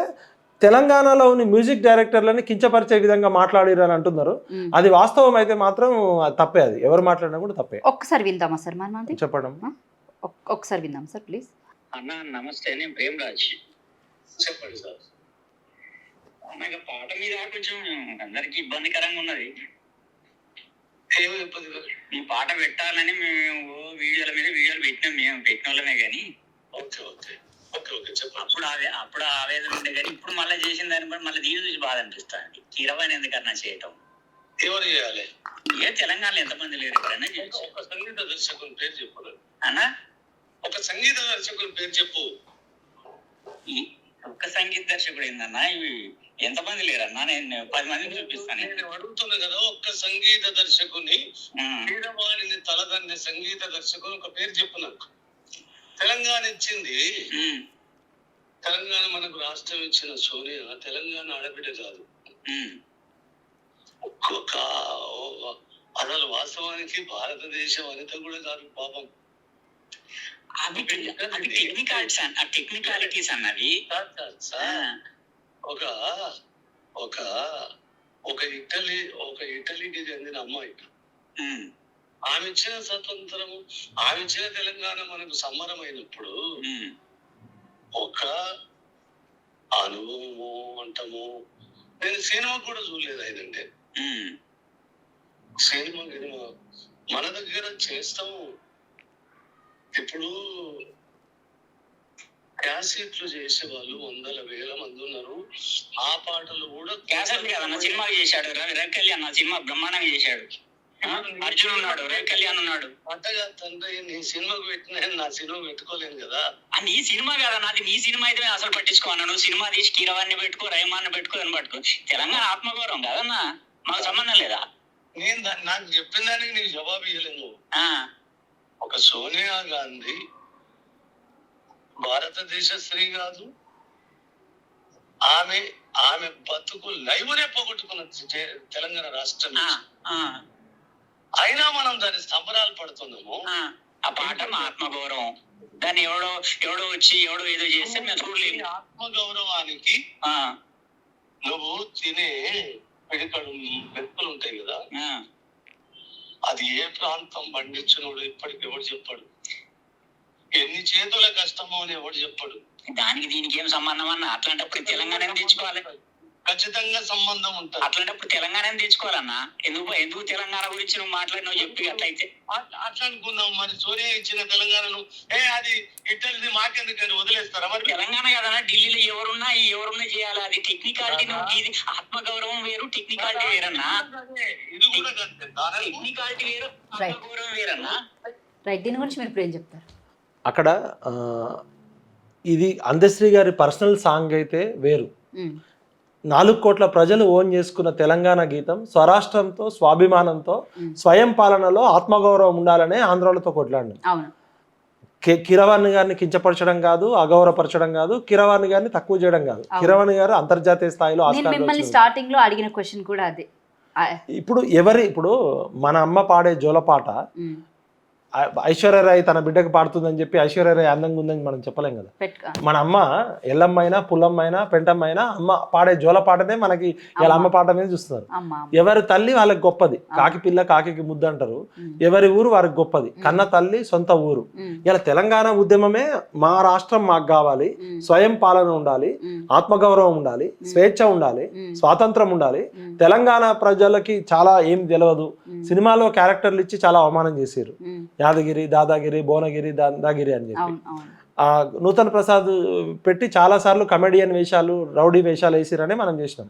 తెలంగాణలోని మ్యూజిక్ డైరెక్టర్లని కించపరిచే విధంగా మాట్లాడారు అని అంటున్నారు. అది వాస్తవం అయితే మాత్రం అది తప్పే. అది ఎవరు మాట్లాడినా కూడా తప్పే. ఒక్కసారి విందామా సార్? మనం చెప్పడం ఒక్కసారి విందాం సార్ ప్లీజ్. అన్న నమస్తే, నేను ప్రేమరాజ్. చెప్పండి సార్. నాకు పాట మీద కొంచెం అందరికి ఇబ్బందికరంగా ఉన్నది. ఈ పాట పెట్టాలని మేము వీడియోల మీద వీడియోలు పెట్టినాం, మేము పెట్టిన వాళ్ళమే కానీ అప్పుడు ఆవేదన ఉండే కానీ ఇప్పుడు మళ్ళీ చేసిన దాన్ని బట్టి మళ్ళీ దీని చూసి బాధ అనిపిస్తుంది. కీరవాణి ఎందుకన్నా చేయటం? ఎవరు చేయాలి? ఏ తెలంగాణలో ఎంతమంది లేరు ఎక్కడైనా చేయొచ్చు. ఒక సంగీత దర్శకుని పేరు చెప్పు అన్నా. ఒక సంగీత దర్శకుని పేరు చెప్పు. ఒక్క సంగీత దర్శకుడు ఏందన్నా? ఇవి ఎంతమంది లేరన్నా? నేను 10 మందిని చూపిస్తాను. నేను అడుగుతున్నా కదా, ఒక్క సంగీత దర్శకుని, కీరవాణిని తలదన్నే సంగీత దర్శకుని ఒక పేరు చెప్పు నాకు. తెలంగాణ ఇచ్చింది, తెలంగాణ మనకు రాష్ట్రం ఇచ్చిన సోనియా తెలంగాణ ఆడబిడ్డ కాదు. ఒక్కొక్క అసలు వాస్తవానికి భారతదేశ వనిత కూడా కాదు పాపం. టెక్నికాలిటీస్ అన్నవి ఒక ఒక ఒక ఇటలీకి చెందిన అమ్మాయి. ఆమె ఇచ్చిన స్వతంత్రము, ఆమె ఇచ్చిన తెలంగాణ మనకు సమ్మరమైనప్పుడు ఒక అనుభవము అంటాము. నేను సినిమా కూడా చూడలేదు అయినంటే. సినిమా మన దగ్గర చేస్తాము. ఇప్పుడు క్యాసెట్లు చేసే వాళ్ళు 100,000 మంది ఉన్నారు. ఆ పాటలు కూడా క్యాసెట్ కదన్న, సినిమా చేశాడు. రవి కళ్యాణ్ సినిమా బ్రహ్మాండంగా చేశాడు. అర్జున్ ఉన్నాడు, రే కళ్యాణ్ ఉన్నాడు. అంతగా తండ్రి నీ సినిమాకు పెట్టిన నా సినిమా పెట్టుకోలేను కదా. నీ సినిమా కదా నాది, నీ సినిమా అయితే అసలు పట్టించుకోను. సినిమా తీసి కీరవాణ్ణి పెట్టుకో, రహమాన్ని పెట్టుకో, అని పట్టుకో. తెలంగాణ ఆత్మగౌరవం కదన్నా, మాకు సంబంధం లేదా? నేను నాకు చెప్పిన దానికి నీకు జవాబు ఇవ్వలేను. ఒక సోనియా గాంధీ భారతదేశ స్త్రీ కాదు. ఆమె ఆమె బతుకు లైవ్నే పోగొట్టుకున్న తెలంగాణ రాష్ట్రం. అయినా మనం దాని సంబరాలు పడుతున్నాము. ఆ పాట మా ఆత్మగౌరవం. దాన్ని ఎవడో వచ్చి ఎవడో ఏదో చేస్తే మేము చూడలేము. ఆత్మగౌరవానికి నువ్వు తినే పిడికడు మెతుకులు ఉంటాయి కదా, అది ఏ ప్రాంతం పండించినోడు ఇప్పటికి ఎవడు చెప్పాడు? ఎన్ని చేతుల కష్టమో అని ఎవడు చెప్పాడు? దానికి దీనికి ఏం సంబంధం అన్న? అట్లాంటప్పుడు తెలంగాణ తెచ్చుకోవాలి. ఖచ్చితంగా సంబంధం ఉంటుంది. అట్లాంటప్పుడు తెలంగాణ తెచ్చుకోవాలన్నా. ఎందుకు తెలంగాణ గురించి నువ్వు మాట్లాడినావు చెప్పి? అట్లయితే అట్లా అనుకున్నావు. మరి సోనియా ఇచ్చిన తెలంగాణను అది ఇట్టది మాకెందుకని వదిలేస్తారా? మరి తెలంగాణ కదన్నా, ఢిల్లీలో ఎవరున్నా చేయాలి. అది టెక్నికాలిటీ. ఇది ఆత్మగౌరవం వేరు, టెక్నికాలిటీ వేరన్నా. ఇది కూడా టెక్నికాలిటీ వేరు, ఆత్మగౌరవం వేరన్నా. రైట్, దీని గురించి మీరు ఇప్పుడు ఏం చెప్తారు? అక్కడ ఇది అందశ్రీ గారి పర్సనల్ సాంగ్ అయితే వేరు. 4 కోట్ల ప్రజలు ఓన్ చేసుకున్న తెలంగాణ గీతం స్వరాష్ట్రంతో, స్వాభిమానంతో, స్వయం పాలనలో ఆత్మగౌరవం ఉండాలనే ఆంధ్రాలతో కొట్లాడినాం. కీరవాణి గారిని కించపరచడం కాదు, అగౌరవపరచడం కాదు, కీరవాణి గారిని తక్కువ చేయడం కాదు. కీరవాణి గారు అంతర్జాతీయ స్థాయిలో స్టార్టింగ్ లో అడిగిన క్వశ్చన్ కూడా అదే. ఇప్పుడు మన అమ్మ పాడే జోలపాట ఐశ్వర్య రాయ్ తన బిడ్డకు పాడుతుందని చెప్పి ఐశ్వర్య రాయ్ అందంగా ఉందని మనం చెప్పలేం కదా. మన అమ్మ ఎల్లమ్మైనా పుల్లమ్మైనా పెంటమ్మైనా అమ్మ పాడే జోల పాటనే మనకి ఇలా అమ్మ పాట మీద చూస్తున్నారు. ఎవరి తల్లి వాళ్ళకి గొప్పది. కాకి పిల్ల కాకి ముద్దు అంటారు. ఎవరి ఊరు వారికి గొప్పది. కన్న తల్లి సొంత ఊరు. ఇలా తెలంగాణ ఉద్యమమే మా రాష్ట్రం మాకు కావాలి, స్వయం పాలన ఉండాలి, ఆత్మగౌరవం ఉండాలి, స్వేచ్ఛ ఉండాలి, స్వాతంత్రం ఉండాలి. తెలంగాణ ప్రజలకి చాలా ఏం తెలియదు, సినిమాలో క్యారెక్టర్లు ఇచ్చి చాలా అవమానం చేశారు. యాదగిరి, దాదాగిరి, భువనగిరి, దాదాగిరి అని చెప్పి నూతన్ ప్రసాద్ పెట్టి చాలా సార్లు కమెడియన్ వేషాలు, రౌడీ వేషాలు వేసిరని మనం చేసినాం.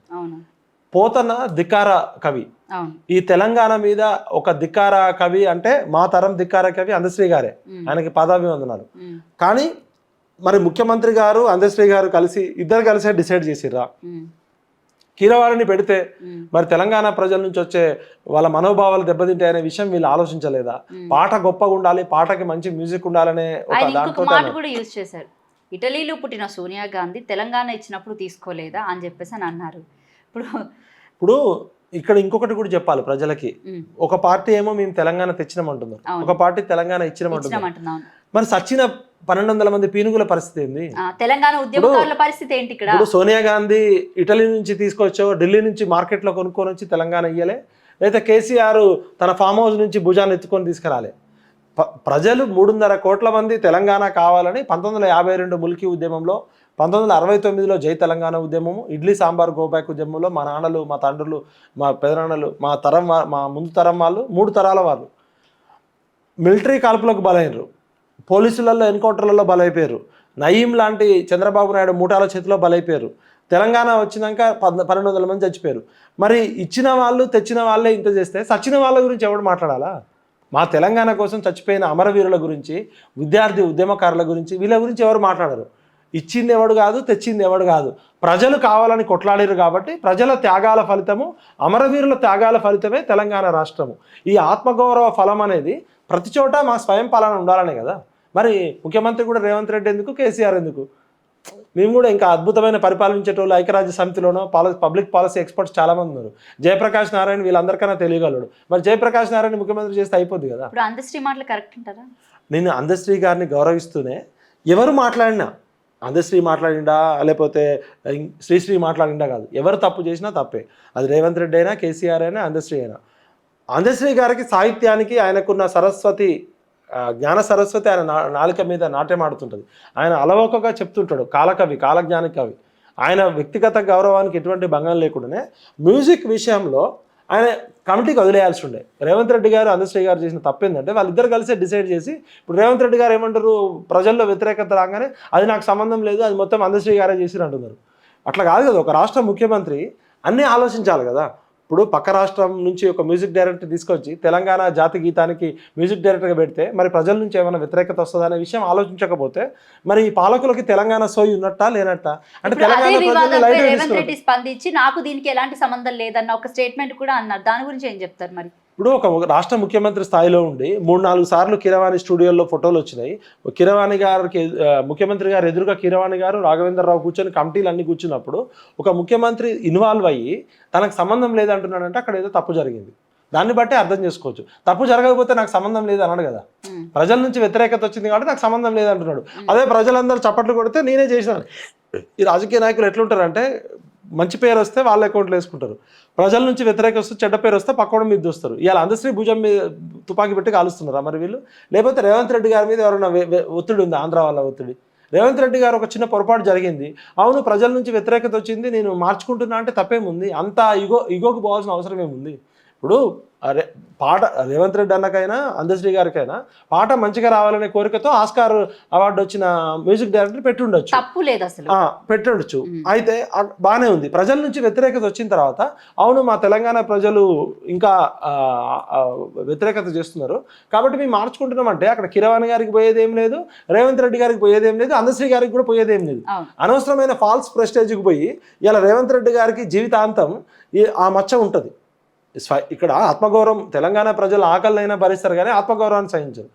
పోతన ధిక్కార కవి. ఈ తెలంగాణ మీద ఒక ధిక్కార కవి అంటే మా తరం ధిక్కార కవి అందశ్రీ గారే. ఆయనకి పాదాభివందనాలు. కానీ మరి ముఖ్యమంత్రి గారు అందశ్రీ గారు ఇద్దరు కలిసే డిసైడ్ చేసిర్రా కీరవాణిని పెడితే మరి తెలంగాణ ప్రజల నుంచి వచ్చే వాళ్ళ మనోభావాలు దెబ్బతింటాయి అనే విషయం వీళ్ళు ఆలోచించలేదా? పాట గొప్పగా ఉండాలి, పాటకి మంచి మ్యూజిక్ ఉండాలనే ఒక దాంట్లో కూడా యూజ్ చేశారు. ఇటలీలో పుట్టిన సోనియా గాంధీ తెలంగాణ ఇచ్చినప్పుడు తీసుకోలేదా అని చెప్పేసి అని అన్నారు. ఇప్పుడు ఇక్కడ ఇంకొకటి కూడా చెప్పాలి ప్రజలకి. ఒక పార్టీ ఏమో మేము తెలంగాణ తెచ్చినామంటున్నారు, ఒక పార్టీ తెలంగాణ ఇచ్చినామంటున్నారు. మరి సచ్చిన 1200 మంది పీనుగుల పరిస్థితి ఏంది? తెలంగాణ ఉద్యమకారుల పరిస్థితి ఏంటి? ఇక్కడ సోనియా గాంధీ ఇటలీ నుంచి తీసుకొచ్చో, ఢిల్లీ నుంచి మార్కెట్లో కొనుక్కొని వచ్చి తెలంగాణ ఇయ్యలే, లేదా కేసీఆర్ తన ఫామ్ హౌస్ నుంచి భుజాన్ని ఎత్తుకొని తీసుకురాలే. ప్రజలు 3.5 కోట్ల మంది తెలంగాణ కావాలని 1952 ముల్కీ ఉద్యమంలో, 1969లో జై తెలంగాణ ఉద్యమము, ఇడ్లీ సాంబార్ గోబ్యాక్ ఉద్యమంలో మా నాన్నలు, మా తండ్రులు, మా పెదనాన్నలు, మా ముందు తరం వాళ్ళు, 3 తరాల వాళ్ళు మిలిటరీ కాల్పులకు బలైనరు, పోలీసులలో ఎన్కౌంటర్లలో బలైపోయారు, నయీం లాంటి చంద్రబాబు నాయుడు మూటాల చేతిలో బలైపోయారు. తెలంగాణ వచ్చినాక 1200 మంది చచ్చిపోయారు. మరి ఇచ్చిన వాళ్ళు తెచ్చిన వాళ్ళే ఇంత చేస్తే సచ్చిన వాళ్ళ గురించి ఎవడు మాట్లాడాలా? మా తెలంగాణ కోసం చచ్చిపోయిన అమరవీరుల గురించి, విద్యార్థి ఉద్యమకారుల గురించి, వీళ్ళ గురించి ఎవరు మాట్లాడరు. ఇచ్చింది ఎవడు కాదు, తెచ్చింది ఎవడు కాదు. ప్రజలు కావాలని కొట్లాడారు కాబట్టి ప్రజల త్యాగాల ఫలితము, అమరవీరుల త్యాగాల ఫలితమే తెలంగాణ రాష్ట్రము. ఈ ఆత్మగౌరవ ఫలం అనేది ప్రతి చోట మా స్వయం పాలన ఉండాలనే కదా. మరి ముఖ్యమంత్రి కూడా రేవంత్ రెడ్డి ఎందుకు, కేసీఆర్ ఎందుకు? మేము కూడా ఇంకా అద్భుతమైన పరిపాలించేటోళ్ళు ఐక్యరాజ్య సమితిలోనో పబ్లిక్ పాలసీ ఎక్స్పర్ట్స్ చాలామంది ఉన్నారు. జయప్రకాష్ నారాయణ వీళ్ళందరికన్నా తెలియగలడు. మరి జయప్రకాష్ నారాయణ ముఖ్యమంత్రి చేస్తే అయిపోద్ది కదా. అందశ్రీ మాటలు కరెక్ట్ అంటారా? నేను అందశ్రీ గారిని గౌరవిస్తూనే ఎవరు మాట్లాడినా, అందశ్రీ మాట్లాడిండా లేకపోతే శ్రీశ్రీ మాట్లాడిండా కాదు, ఎవరు తప్పు చేసినా తప్పే. అది రేవంత్ రెడ్డి అయినా, కేసీఆర్ అయినా, అందశ్రీ అయినా. అందశ్రీ గారికి సాహిత్యానికి ఆయనకున్న సరస్వతి, జ్ఞాన సరస్వతి ఆయన నాలుక మీద నాట్యం ఆడుతుంటుంది. ఆయన అలవోకగా చెప్తుంటాడు, కాలకవి, కాలజ్ఞాని కవి. ఆయన వ్యక్తిగత గౌరవానికి ఎటువంటి భంగం లేకుండానే మ్యూజిక్ విషయంలో ఆయన కమిటీకి వదిలేయాల్సి ఉండే. రేవంత్ రెడ్డి గారు, అందశ్రీ గారు చేసిన తప్పేందంటే వాళ్ళిద్దరు కలిసే డిసైడ్ చేసి, ఇప్పుడు రేవంత్ రెడ్డి గారు ఏమంటారు, ప్రజల్లో వ్యతిరేకత రాగానే అది నాకు సంబంధం లేదు, అది మొత్తం అందశ్రీ గారే చేసి అంటున్నారు. అట్లా కాదు కదా. ఒక రాష్ట్ర ముఖ్యమంత్రి అన్నీ ఆలోచించాలి కదా. ఇప్పుడు పక్క రాష్ట్రం నుంచి ఒక మ్యూజిక్ డైరెక్టర్ తీసుకొచ్చి తెలంగాణ జాతి గీతానికి మ్యూజిక్ డైరెక్టర్గా పెడితే మరి ప్రజల నుంచి ఏమైనా వ్యతిరేకత వస్తుందా అనే విషయం ఆలోచించకపోతే మరి ఈ పాలకులకి తెలంగాణ సోయి ఉన్నట్టా లేనట్టా? అంటే రేవంత్ రెడ్డి స్పందించి నాకు దీనికి ఎలాంటి సంబంధం లేదన్న ఒక స్టేట్మెంట్ కూడా అన్నారు. దాని గురించి ఏం చెప్తారు? మరి ఇప్పుడు ఒక రాష్ట్ర ముఖ్యమంత్రి స్థాయిలో ఉండి 3-4 సార్లు కీరవాణి స్టూడియోలో ఫోటోలు వచ్చినాయి. కీరవాణి గారికి, ముఖ్యమంత్రి గారు ఎదురుగా కీరవాణి గారు, రాఘవేంద్రరావు కూర్చొని కమిటీలు అన్ని కూర్చున్నప్పుడు ఒక ముఖ్యమంత్రి ఇన్వాల్వ్ అయ్యి తనకు సంబంధం లేదంటున్నాడంటే అక్కడ ఏదో తప్పు జరిగింది. దాన్ని బట్టి అర్థం చేసుకోవచ్చు. తప్పు జరగకపోతే నాకు సంబంధం లేదు అన్నాడు కదా. ప్రజల నుంచి వ్యతిరేకత వచ్చింది కాబట్టి నాకు సంబంధం లేదంటున్నాడు. అదే ప్రజలందరూ చప్పట్లు కొడితే నేనే చేసినాను. ఈ రాజకీయ నాయకులు ఎట్లుంటారంటే మంచి పేరు వస్తే వాళ్ళ అకౌంట్లో వేసుకుంటారు, ప్రజల నుంచి వ్యతిరేక వస్తే, చెడ్డ పేరు వస్తే పక్కన మీద చూస్తారు. ఇవాళ అందశ్రీ భుజం మీద తుపాకీ పెట్టి కాలుస్తున్నారా మరి వీళ్ళు? లేకపోతే రేవంత్ రెడ్డి గారి మీద ఎవరైనా ఒత్తిడి ఉంది, ఆంధ్ర వాళ్ళ ఒత్తిడి? రేవంత్ రెడ్డి గారు ఒక చిన్న పొరపాటు జరిగింది, అవును ప్రజల నుంచి వ్యతిరేకత వచ్చింది, నేను మార్చుకుంటున్నా అంటే తప్పేముంది? అంత ఇగోకి పోవాల్సిన అవసరం ఏముంది? ఇప్పుడు పాట రేవంత్ రెడ్డి అన్నకైనా అందశ్రీ గారికైనా పాట మంచిగా రావాలనే కోరికతో ఆస్కార్ అవార్డు వచ్చిన మ్యూజిక్ డైరెక్టర్ పెట్టుండొచ్చు, తప్పు లేదు అసలు, పెట్టుండొచ్చు. అయితే బాగానే ఉంది. ప్రజల నుంచి వ్యతిరేకత వచ్చిన తర్వాత అవును మా తెలంగాణ ప్రజలు ఇంకా వ్యతిరేకత చేస్తున్నారు కాబట్టి మేము మార్చుకుంటున్నామంటే అక్కడ కీరవాణి గారికి పోయేది ఏం లేదు, రేవంత్ రెడ్డి గారికి పోయేది ఏం లేదు, అందశ్రీ గారికి కూడా పోయేది ఏం లేదు. అనవసరమైన ఫాల్స్ ప్రెస్టేజ్కి పోయి ఇలా రేవంత్ రెడ్డి గారికి జీవితాంతం ఆ మచ్చ ఉంటుంది. ఇక్కడ ఆత్మగౌరవం, తెలంగాణ ప్రజలు ఆకలినైనా భరిస్తారు కానీ ఆత్మగౌరవాన్ని సహించరు.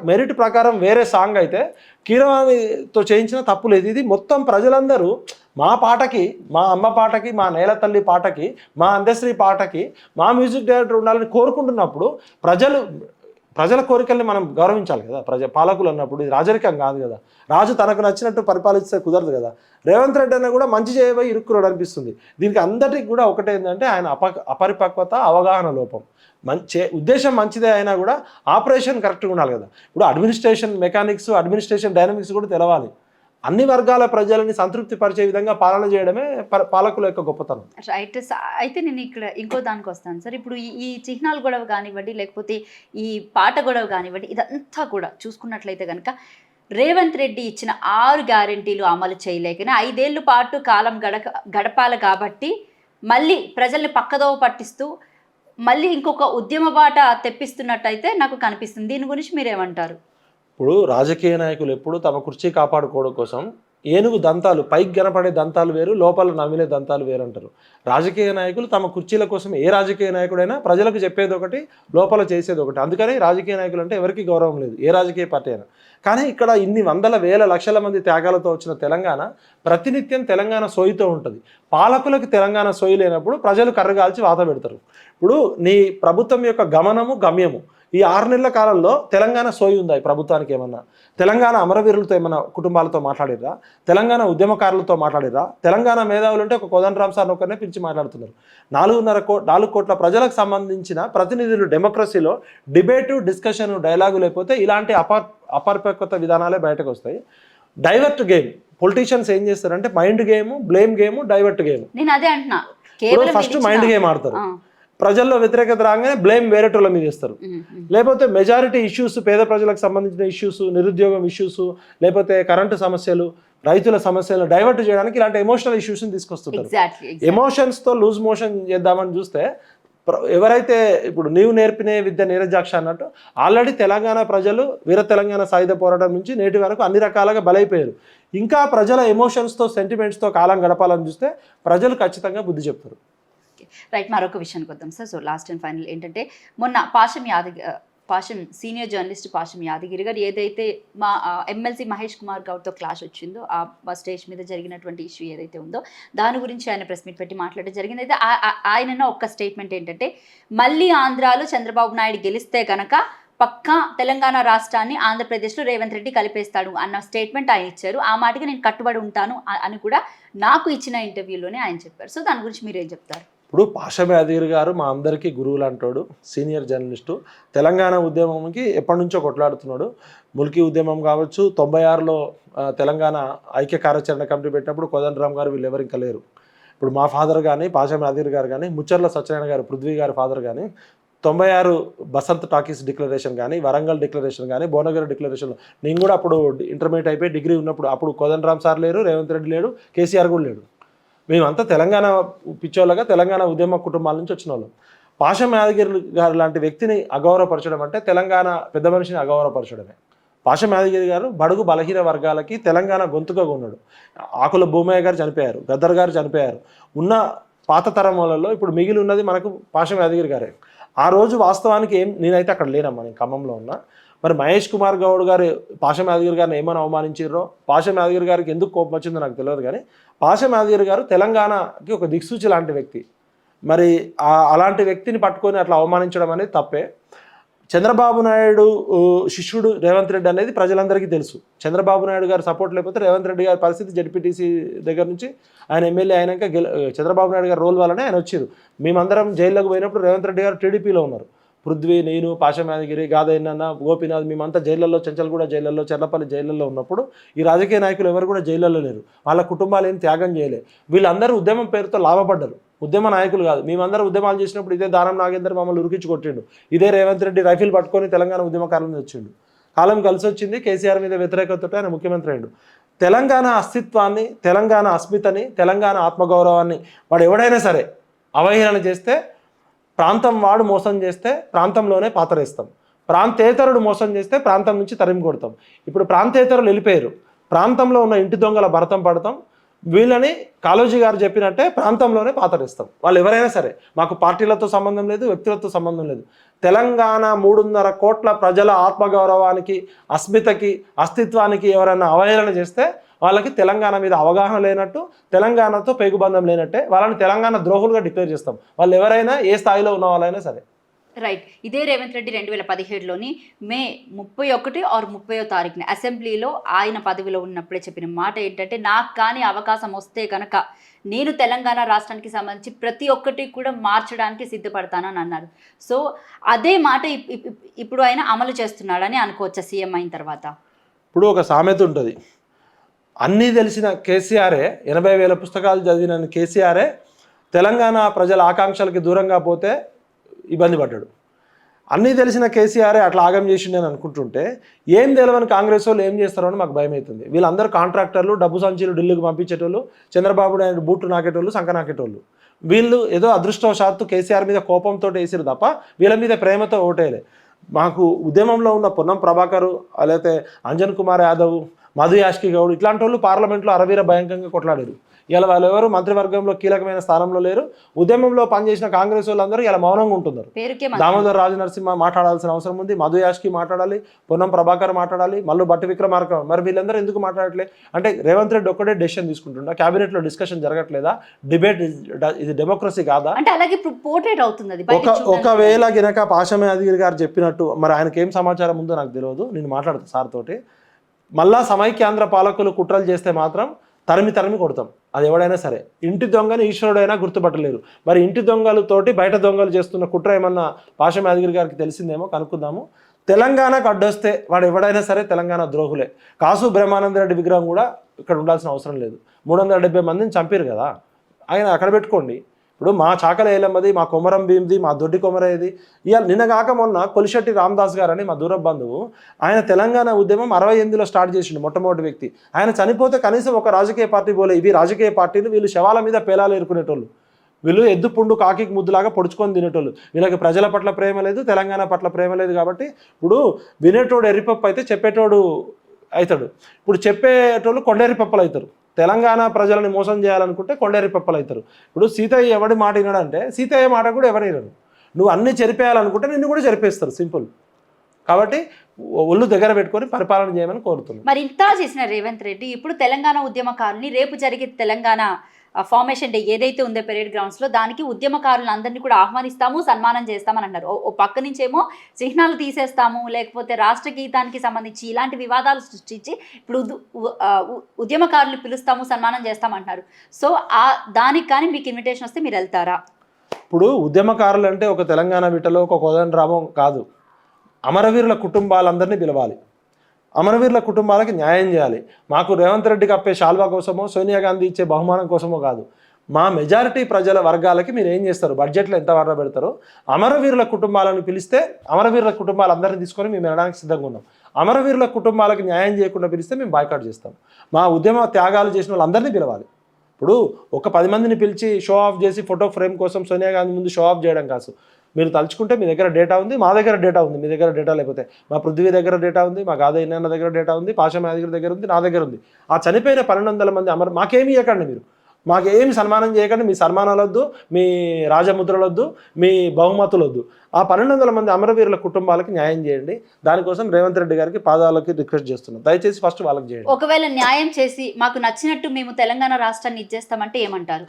మెరిట్ ప్రకారం వేరే సాంగ్ అయితే కీరవాణితో చేయించిన తప్పు లేదు. ఇది మొత్తం ప్రజలందరూ మా పాటకి, మా అమ్మ పాటకి, మా నేల తల్లి పాటకి, మా అందశ్రీ పాటకి మా మ్యూజిక్ డైరెక్టర్ ఉండాలని కోరుకుంటున్నప్పుడు ప్రజలు ప్రజల కోరికల్ని మనం గౌరవించాలి కదా. పాలకులు అన్నప్పుడు ఇది రాజరికం కాదు కదా. రాజు తనకు నచ్చినట్టు పరిపాలిస్తే కుదరదు కదా. రేవంత్ రెడ్డి అన్న కూడా మంచి చేయబోయి ఇరుక్కున్నాడు అనిపిస్తుంది. దీనికి అందరికీ కూడా ఒకటే ఏంటంటే ఆయన అపరిపక్వత, అవగాహన లోపం. ఉద్దేశం మంచిదే అయినా కూడా ఆపరేషన్ కరెక్ట్గా ఉండాలి కదా. ఇప్పుడు అడ్మినిస్ట్రేషన్ మెకానిక్స్, అడ్మినిస్ట్రేషన్ డైనమిక్స్ కూడా తెలవాలి. అన్ని వర్గాల ప్రజలని సంతృప్తి పరిచే విధంగా పాలన చేయడమే పాలకుల యొక్క గొప్పతనం. రైట్. అయితే నేను ఇక్కడ ఇంకో దానికి వస్తాను సార్. ఇప్పుడు ఈ చిహ్నాల గొడవ కానివ్వండి, లేకపోతే ఈ పాట గొడవ కానివ్వండి, ఇదంతా కూడా చూసుకున్నట్లయితే కనుక రేవంత్ రెడ్డి ఇచ్చిన 6 గ్యారెంటీలు అమలు చేయలేకనే 5 ఏళ్ల పాటు కాలం గడపాలి కాబట్టి మళ్ళీ ప్రజల్ని పక్కదోవ పట్టిస్తూ మళ్ళీ ఇంకొక ఉద్యమ బాట తెప్పిస్తున్నట్టయితే నాకు కనిపిస్తుంది. దీని గురించి మీరేమంటారు? ఇప్పుడు రాజకీయ నాయకులు ఎప్పుడు తమ కుర్చీ కాపాడుకోవడం కోసం ఏనుగు దంతాలు, పైకి కనపడే దంతాలు వేరు, లోపల నమిలే దంతాలు వేరు అంటారు. రాజకీయ నాయకులు తమ కుర్చీల కోసం, ఏ రాజకీయ నాయకుడైనా ప్రజలకు చెప్పేది ఒకటి, లోపల చేసేది ఒకటి. అందుకని రాజకీయ నాయకులు అంటే ఎవరికి గౌరవం లేదు, ఏ రాజకీయ పార్టీ అయినా. కానీ ఇక్కడ ఇన్ని వందల వేల లక్షల మంది త్యాగాలతో వచ్చిన తెలంగాణ ప్రతినిత్యం తెలంగాణ సోయితో ఉంటుంది. పాలకులకు తెలంగాణ సోయి లేనప్పుడు ప్రజలు కర్రగాల్చి వాత పెడతారు. ఇప్పుడు నీ ప్రభుత్వం యొక్క గమనము, గమ్యము ఈ 6 నెలల కాలంలో తెలంగాణ సోయి ఉందా? ఈ ప్రభుత్వానికి ఏమన్నా తెలంగాణ అమరవీరులతో ఏమన్నా కుటుంబాలతో మాట్లాడిరా? తెలంగాణ ఉద్యమకారులతో మాట్లాడిరా? తెలంగాణ మేధావులు అంటే ఒక కోదండరామ్ సార్ ఒకరినే పిలిచి మాట్లాడుతున్నారు. 4 కోట్ల ప్రజలకు సంబంధించిన ప్రతినిధులు డెమోక్రసీలో డిబేటు, డిస్కషన్, డైలాగు లేకపోతే ఇలాంటి అపరిపక్వత విధానాలే బయటకు వస్తాయి. డైవర్ట్ గేమ్ పొలిటీషియన్స్ ఏం చేస్తారంటే mind game, blame game, divert game. నేను అదే అంటున్నా, ఫస్ట్ మైండ్ గేమ్ ఆడతారు, ప్రజల్లో వ్యతిరేకత రాగానే బ్లేమ్ వేరేటోళ్ళ మీద ఇస్తారు. లేకపోతే మెజారిటీ ఇష్యూస్, పేద ప్రజలకు సంబంధించిన ఇష్యూస్, నిరుద్యోగం ఇష్యూస్, లేకపోతే కరెంటు సమస్యలు, రైతుల సమస్యలను డైవర్ట్ చేయడానికి ఇలాంటి ఎమోషనల్ ఇష్యూస్ని తీసుకొస్తుంటారు. ఎమోషన్స్తో లూజ్ మోషన్ చేద్దామని చూస్తే ఎవరైతే ఇప్పుడు నీవు నేర్పిన విద్య నీరజాక్ష అన్నట్టు ఆల్రెడీ తెలంగాణ ప్రజలు వీర తెలంగాణ సాయుధ పోరాటం నుంచి నేటి వరకు అన్ని రకాలుగా బలైపోయారు. ఇంకా ప్రజల ఎమోషన్స్తో, సెంటిమెంట్స్తో కాలం గడపాలని చూస్తే ప్రజలు ఖచ్చితంగా బుద్ధి చెప్తారు. రైట్. మరొక విషయానికి వద్దాం sir. So last and final ఏంటంటే, మొన్న పాషం సీనియర్ జర్నలిస్ట్ పాషం యాదగిరి గారు ఏదైతే మా ఎమ్మెల్సీ మహేష్ కుమార్ గౌడ్తో క్లాష్ వచ్చిందో, ఆ స్టేజ్ మీద జరిగినటువంటి ఇష్యూ ఏదైతే ఉందో దాని గురించి ఆయన ప్రెస్ మీట్ పెట్టి మాట్లాడడం జరిగింది. అయితే ఆయన ఒక్క స్టేట్మెంట్ ఏంటంటే, మళ్ళీ ఆంధ్రాలో చంద్రబాబు నాయుడు గెలిస్తే కనుక పక్కా తెలంగాణ రాష్ట్రాన్ని ఆంధ్రప్రదేశ్లో రేవంత్ రెడ్డి కలిపేస్తాడు అన్న స్టేట్మెంట్ ఆయన ఇచ్చారు. ఆ మాటకి నేను కట్టుబడి ఉంటాను అని కూడా నాకు ఇచ్చిన ఇంటర్వ్యూలోనే ఆయన చెప్పారు. సో దాని గురించి మీరు ఏం చెప్తారు? ఇప్పుడు పాషం యాదగిరి గారు మా అందరికీ గురువులు అంటాడు, సీనియర్ జర్నలిస్టు. తెలంగాణ ఉద్యమంకి ఎప్పటి నుంచో కొట్లాడుతున్నాడు. ముల్కీ ఉద్యమం కావచ్చు, 96లో తెలంగాణ ఐక్య కార్యాచరణ కమిటీ పెట్టినప్పుడు కోదండరామ్ గారు వీళ్ళు ఎవరు ఇంకా లేరు. ఇప్పుడు మా ఫాదర్ కానీ, పాషం యాదగిరి గారు కానీ, ముచ్చర్ల సత్యనారాయణ గారు పృథ్వీ గారి ఫాదర్ కానీ, 96 బసంత్ టాకీస్ డిక్లరేషన్ కానీ, వరంగల్ డిక్లరేషన్ కానీ, భువనగిరి డిక్లరేషన్, నేను కూడా అప్పుడు ఇంటర్మీడియట్ అయిపోయి డిగ్రీ ఉన్నప్పుడు అప్పుడు కోదండరామ్ సార్ లేరు, రేవంత్ రెడ్డి లేడు, కేసీఆర్ కూడా లేడు. మేమంతా తెలంగాణ పిచ్చోళ్ళగా తెలంగాణ ఉద్యమ కుటుంబాల నుంచి వచ్చిన వాళ్ళం. పాషం యాదగిరి గారు లాంటి వ్యక్తిని అగౌరవపరచడం అంటే తెలంగాణ పెద్ద మనిషిని అగౌరవపరచడమే. పాషం యాదగిరి గారు బడుగు బలహీన వర్గాలకి తెలంగాణ గొంతుగా ఉన్నాడు. ఆకుల భూమయ్య గారు చనిపోయారు, గద్దర్ గారు చనిపోయారు. ఉన్న పాత తరం వాళ్ళలో ఇప్పుడు మిగిలి ఉన్నది మనకు పాషం యాదగిరి గారే. ఆ రోజు వాస్తవానికి నేనైతే అక్కడ లేనమ్మా, నేను ఖమ్మంలో ఉన్నా. మరి మహేష్ కుమార్ గౌడ్ గారు పాషం యాదగిరి గారిని ఏమైనా అవమానించారో, పాషం యాదగిరి గారికి ఎందుకు కోపం వచ్చిందో నాకు తెలియదు. కానీ పాషం యాదగిరి గారు తెలంగాణకి ఒక దిక్సూచి లాంటి వ్యక్తి. మరి అలాంటి వ్యక్తిని పట్టుకొని అట్లా అవమానించడం అనేది తప్పే. చంద్రబాబు నాయుడు శిష్యుడు రేవంత్ రెడ్డి అనేది ప్రజలందరికీ తెలుసు. చంద్రబాబు నాయుడు గారు సపోర్ట్ లేకపోతే రేవంత్ రెడ్డి గారి పరిస్థితి జడ్పీటీసీ దగ్గర నుంచి ఆయన ఎమ్మెల్యే అయినాక చంద్రబాబు నాయుడు గారు రోల్ వల్లనే ఆయన వచ్చారు. మేమందరం జైల్లోకి పోయినప్పుడు రేవంత్ రెడ్డి గారు టీడీపీలో ఉన్నారు. పృథ్వీ, నేను, పాషం యాదగిరి, గాదయ్యన్న, గోపీనాథ్ మేమంతా జైళ్ళల్లో, చెంచల్గూడ జైళ్ళల్లో, చెర్లపల్లి జైళ్ళల్లో ఉన్నప్పుడు ఈ రాజకీయ నాయకులు ఎవరు కూడా జైళ్ళల్లో లేరు. వాళ్ళ కుటుంబాలు ఏం త్యాగం చేయలేదు. వీళ్ళందరూ ఉద్యమం పేరుతో లాభపడ్డారు, ఉద్యమ నాయకులు కాదు. మేమందరం ఉద్యమాలు చేసినప్పుడు ఇదే దానం నాగేందర్ మమ్మల్ని ఉరికించి కొట్టిండు, ఇదే రేవంత్ రెడ్డి రైఫిల్ పట్టుకొని తెలంగాణ ఉద్యమకారుల మీద వచ్చిండు. కాలం కలిసి వచ్చింది, కేసీఆర్ మీద వ్యతిరేకతతో ఆయన ముఖ్యమంత్రి అయ్యిండు. తెలంగాణ అస్తిత్వాన్ని, తెలంగాణ అస్మితని, తెలంగాణ ఆత్మగౌరవాన్ని వాడు ఎవడైనా సరే అవహేళన చేస్తే, ప్రాంతం వాడు మోసం చేస్తే ప్రాంతంలోనే పాతరేస్తాం, ప్రాంతేతరుడు మోసం చేస్తే ప్రాంతం నుంచి తరిమి కొడతాం. ఇప్పుడు ప్రాంతేతరులు వెళ్ళిపోయారు, ప్రాంతంలో ఉన్న ఇంటి దొంగల భరతం పడతాం. వీళ్ళని కాళోజీ గారు చెప్పినట్టే ప్రాంతంలోనే పాతరేస్తాం. వాళ్ళు ఎవరైనా సరే, మాకు పార్టీలతో సంబంధం లేదు, వ్యక్తులతో సంబంధం లేదు. తెలంగాణ 3.5 కోట్ల ప్రజల ఆత్మగౌరవానికి, అస్మితకి, అస్తిత్వానికి ఎవరైనా అవహేళన చేస్తే వాళ్ళకి తెలంగాణ మీద అవగాహన లేనట్టు, తెలంగాణతో పేగుబంధం లేనట్టే, వాళ్ళని తెలంగాణ ద్రోహులుగా డిక్లేర్ చేస్తాం. వాళ్ళు ఎవరైనా ఏ స్థాయిలో ఉన్న వాళ్ళైనా సరే. రైట్. ఇదే రేవంత్ రెడ్డి 2017లోని మే 31 ఆర్ 30వ తారీఖున అసెంబ్లీలో ఆయన పదవిలో ఉన్నప్పుడే చెప్పిన మాట ఏంటంటే, నాకు కానీ అవకాశం వస్తే కనుక నేను తెలంగాణ రాష్ట్రానికి సంబంధించి ప్రతి ఒక్కటి కూడా మార్చడానికి సిద్ధపడతానని అన్నారు. సో అదే మాట ఇప్పుడు ఆయన అమలు చేస్తున్నాడని అనుకోవచ్చా సీఎం అయిన తర్వాత? ఇప్పుడు ఒక సామెత ఉంటుంది, అన్నీ తెలిసిన కేసీఆరే, 80,000 పుస్తకాలు చదివిన కేసీఆరే తెలంగాణ ప్రజల ఆకాంక్షలకి దూరంగా పోతే ఇబ్బంది పడ్డాడు. అన్నీ తెలిసిన కేసీఆరే అట్లా ఆగం చేసిండు అని అనుకుంటుంటే ఏం తెలియని కాంగ్రెస్ వాళ్ళు ఏం చేస్తారో అని మాకు భయం అవుతుంది. వీళ్ళందరూ కాంట్రాక్టర్లు, డబ్బు సంచులు ఢిల్లీకి పంపించేటోళ్ళు, చంద్రబాబు నాయుడు బూట్లు నాకేటోళ్ళు, సంక నాకేటోళ్ళు. వీళ్ళు ఏదో అదృష్టవశాత్తు కేసీఆర్ మీద కోపంతో వేసారు తప్ప వీళ్ళ మీద ప్రేమతో ఓటేయలే. మాకు ఉద్యమంలో ఉన్న పొన్నం ప్రభాకరు, లేకపోతే అంజన్ కుమార్ యాదవ్, మధు యాష్కి గౌడ్ ఇట్లాంటి వాళ్ళు పార్లమెంట్లో అరవీర భయంకరంగా కొట్లాడారు. ఇలా వాళ్ళు ఎవరు మంత్రివర్గంలో కీలకమైన స్థానంలో లేరు. ఉద్యమంలో పనిచేసిన కాంగ్రెస్ వాళ్ళందరూ ఇలా మౌనంగా ఉంటున్నారు. దామోదర్ రాజు నరసింహ మాట్లాడాల్సిన అవసరం ఉంది, మధు యాష్కి మాట్లాడాలి, పొన్నం ప్రభాకర్ మాట్లాడాలి, మళ్ళీ బట్టి విక్రమార్క. మరి వీళ్ళందరూ ఎందుకు మాట్లాడట్లే అంటే రేవంత్ రెడ్డి ఒక్కడే డెసిషన్ తీసుకుంటుండా? క్యాబినెట్లో డిస్కషన్ జరగట్లేదా? డిబేట్ ఇది డెమోక్రసీ కాదా? అంటే అలాగే ఇప్పుడు పోర్ట్రేట్ అవుతుంది. ఒకవేళ గినక పాషమే అధిగిరి గారు చెప్పినట్టు మరి ఆయనకి ఏం సమాచారం ఉందో నాకు తెలియదు, నేను మాట్లాడతాను సార్ తోటి. మళ్ళా సమైక్యాంధ్ర పాలకులు కుట్రలు చేస్తే మాత్రం తరిమి కొడతాం. అది ఎవడైనా సరే. ఇంటి దొంగని ఈశ్వరుడైనా గుర్తుపట్టలేరు. మరి ఇంటి దొంగలతోటి బయట దొంగలు చేస్తున్న కుట్ర ఏమన్నా పాషం యాదగిరి గారికి తెలిసిందేమో కనుక్కుందాము. తెలంగాణకు అడ్డొస్తే వాడు ఎవడైనా సరే తెలంగాణ ద్రోహులే. కాసు బ్రహ్మానంద రెడ్డి విగ్రహం కూడా ఇక్కడ ఉండాల్సిన అవసరం లేదు. 370 మందిని చంపారు కదా, ఆయన అక్కడ పెట్టుకోండి. ఇప్పుడు మా చాకల ఏలమ్మది, మా కొమరం భీమ్ది, మా దొడ్డి కొమరయ్యది. ఇవాళ నిన్నగాక మొన్న కొలిశెట్టి రామదాస్ గారు అని మా దూర బంధువు, ఆయన తెలంగాణ ఉద్యమం 68లో స్టార్ట్ చేసిండు, మొట్టమొదటి వ్యక్తి. ఆయన చనిపోతే కనీసం ఒక రాజకీయ పార్టీ పోలే. ఇవి రాజకీయ పార్టీలు, వీళ్ళు శవాల మీద పేలాలు ఏరుకునేటోళ్ళు. వీళ్ళు ఎద్దు పుండు కాకి ముద్దులాగా పొడుచుకొని తినేటోళ్ళు. వీళ్ళకి ప్రజల పట్ల ప్రేమ లేదు, తెలంగాణ పట్ల ప్రేమ లేదు. కాబట్టి ఇప్పుడు వినేటోడు ఎర్రిపప్పు అయితే చెప్పేటోడు అవుతాడు. ఇప్పుడు చెప్పేటోళ్ళు కొండెర్రి పప్పలు అవుతారు. తెలంగాణ ప్రజలని మోసం చేయాలనుకుంటే కొండేరి పప్పలు అవుతారు. ఇప్పుడు సీతయ్య ఎవడి మాట వినడంటే సీతయ్య మాట కూడా ఎవరు వినరు. నువ్వు అన్నీ చెరిపేయాలనుకుంటే నిన్ను కూడా చెరిపేస్తారు, సింపుల్. కాబట్టి ఒళ్ళు దగ్గర పెట్టుకొని పరిపాలన చేయమని కోరుతున్నాను. మరి ఇంత చేసిన రేవంత్ రెడ్డి ఇప్పుడు తెలంగాణ ఉద్యమకారుల్ని రేపు జరిగే తెలంగాణ ఫార్మేషన్ డే ఏదైతే ఉందో పెరేడ్ గ్రౌండ్స్లో, దానికి ఉద్యమకారులను అందరినీ కూడా ఆహ్వానిస్తాము, సన్మానం చేస్తామని అన్నారు. ఓ పక్క నుంచేమో చిహ్నాలు తీసేస్తాము, లేకపోతే రాష్ట్ర గీతానికి సంబంధించి ఇలాంటి వివాదాలు సృష్టించి ఇప్పుడు ఉద్యమకారులు పిలుస్తాము, సన్మానం చేస్తామంటున్నారు. సో దానికి కానీ మీకు ఇన్విటేషన్ వస్తే మీరు వెళ్తారా? ఇప్పుడు ఉద్యమకారులు అంటే ఒక తెలంగాణ బిడ్డలో ఒక కోదండరామం కాదు, అమరవీరుల కుటుంబాలందరినీ పిలవాలి. అమరవీరుల కుటుంబాలకి న్యాయం చేయాలి. మాకు రేవంత్ రెడ్డికి అప్పే శాల్వా కోసమో, సోనియా గాంధీ ఇచ్చే బహుమానం కోసమో కాదు. మా మెజారిటీ ప్రజల వర్గాలకి మీరు ఏం చేస్తారు, బడ్జెట్లో ఎంత వాటా పెడతారో అమరవీరుల కుటుంబాలను పిలిస్తే అమరవీరుల కుటుంబాలందరినీ తీసుకొని మేము వెళ్ళడానికి సిద్ధంగా ఉన్నాం. అమరవీరుల కుటుంబాలకు న్యాయం చేయకుండా పిలిస్తే మేము బాయ్కాట్ చేస్తాం. మా ఉద్యమ త్యాగాలు చేసిన వాళ్ళందరినీ పిలవాలి. ఇప్పుడు ఒక 10 మందిని పిలిచి షో ఆఫ్ చేసి ఫోటో ఫ్రేమ్ కోసం సోనియా గాంధీ ముందు షో ఆఫ్ చేయడం కాదు. మీరు తలుచుకుంటే మీ దగ్గర డేటా ఉంది, మా దగ్గర డేటా ఉంది. మీ దగ్గర డేటా లేకపోతే మా పృథ్వీ దగ్గర డేటా ఉంది, మా గాదయ్య నాన్న దగ్గర డేటా ఉంది, పాషం యాదగిరి దగ్గర ఉంది, నా దగ్గర ఉంది. ఆ చనిపోయిన 1200 మంది మాకేమి ఇవ్వకండి, మీరు మాకేమి సన్మానం చేయకండి. మీ సన్మానాలు వద్దు, మీ రాజముద్రలు వద్దు, మీ బహుమతులు వద్దు. ఆ 1200 మంది అమరవీరుల కుటుంబాలకి న్యాయం చేయండి. దానికోసం రేవంత్ రెడ్డి గారికి పాదాలకి రిక్వెస్ట్ చేస్తున్నాం, దయచేసి ఫస్ట్ వాళ్ళకి చేయండి. ఒకవేళ న్యాయం చేసి మాకు నచ్చినట్టు మేము తెలంగాణ రాష్ట్రాన్ని ఇచ్చేస్తామంటే ఏమంటారు?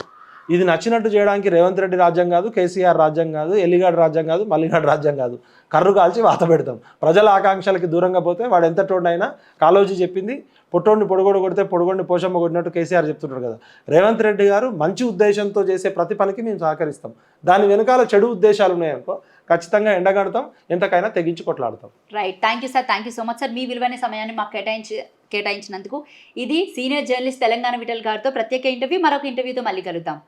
ఇది నచ్చినట్టు చేయడానికి రేవంత్ రెడ్డి రాజ్యం కాదు, కేసీఆర్ రాజ్యం కాదు, ఎల్లిగాడు రాజ్యం కాదు, మల్లిగాడు రాజ్యం కాదు. కర్రు కాల్చి వాత పెడతాం. ప్రజల ఆకాంక్షలకి దూరంగా పోతే వాడు ఎంత టోడైనా, కాలోజీ చెప్పింది, పొట్టోడిని పొడుగోడు కొడితే పొడుగోడిని పోషమ్మ కొట్టినట్టు కేసీఆర్ చెప్తుంటారు కదా. రేవంత్ రెడ్డి గారు మంచి ఉద్దేశంతో చేసే ప్రతి పనికి మేము సహకరిస్తాం. దాని వెనకాల చెడు ఉద్దేశాలు ఉన్నాయనుకో ఖచ్చితంగా ఎండగడతాం, ఎంతకైనా తెగించి కొట్లాడతాం. Right, thank you sir, thank you so much sir. మీ విలువైన సమయాన్ని మాకు కేటాయించినందుకు. ఇది సీనియర్ జర్నలిస్ట్ తెలంగాణ విఠల్ గారితో ప్రత్యేక ఇంటర్వ్యూ. మరొక ఇంటర్వ్యూతో మళ్ళీ కలుద్దాం.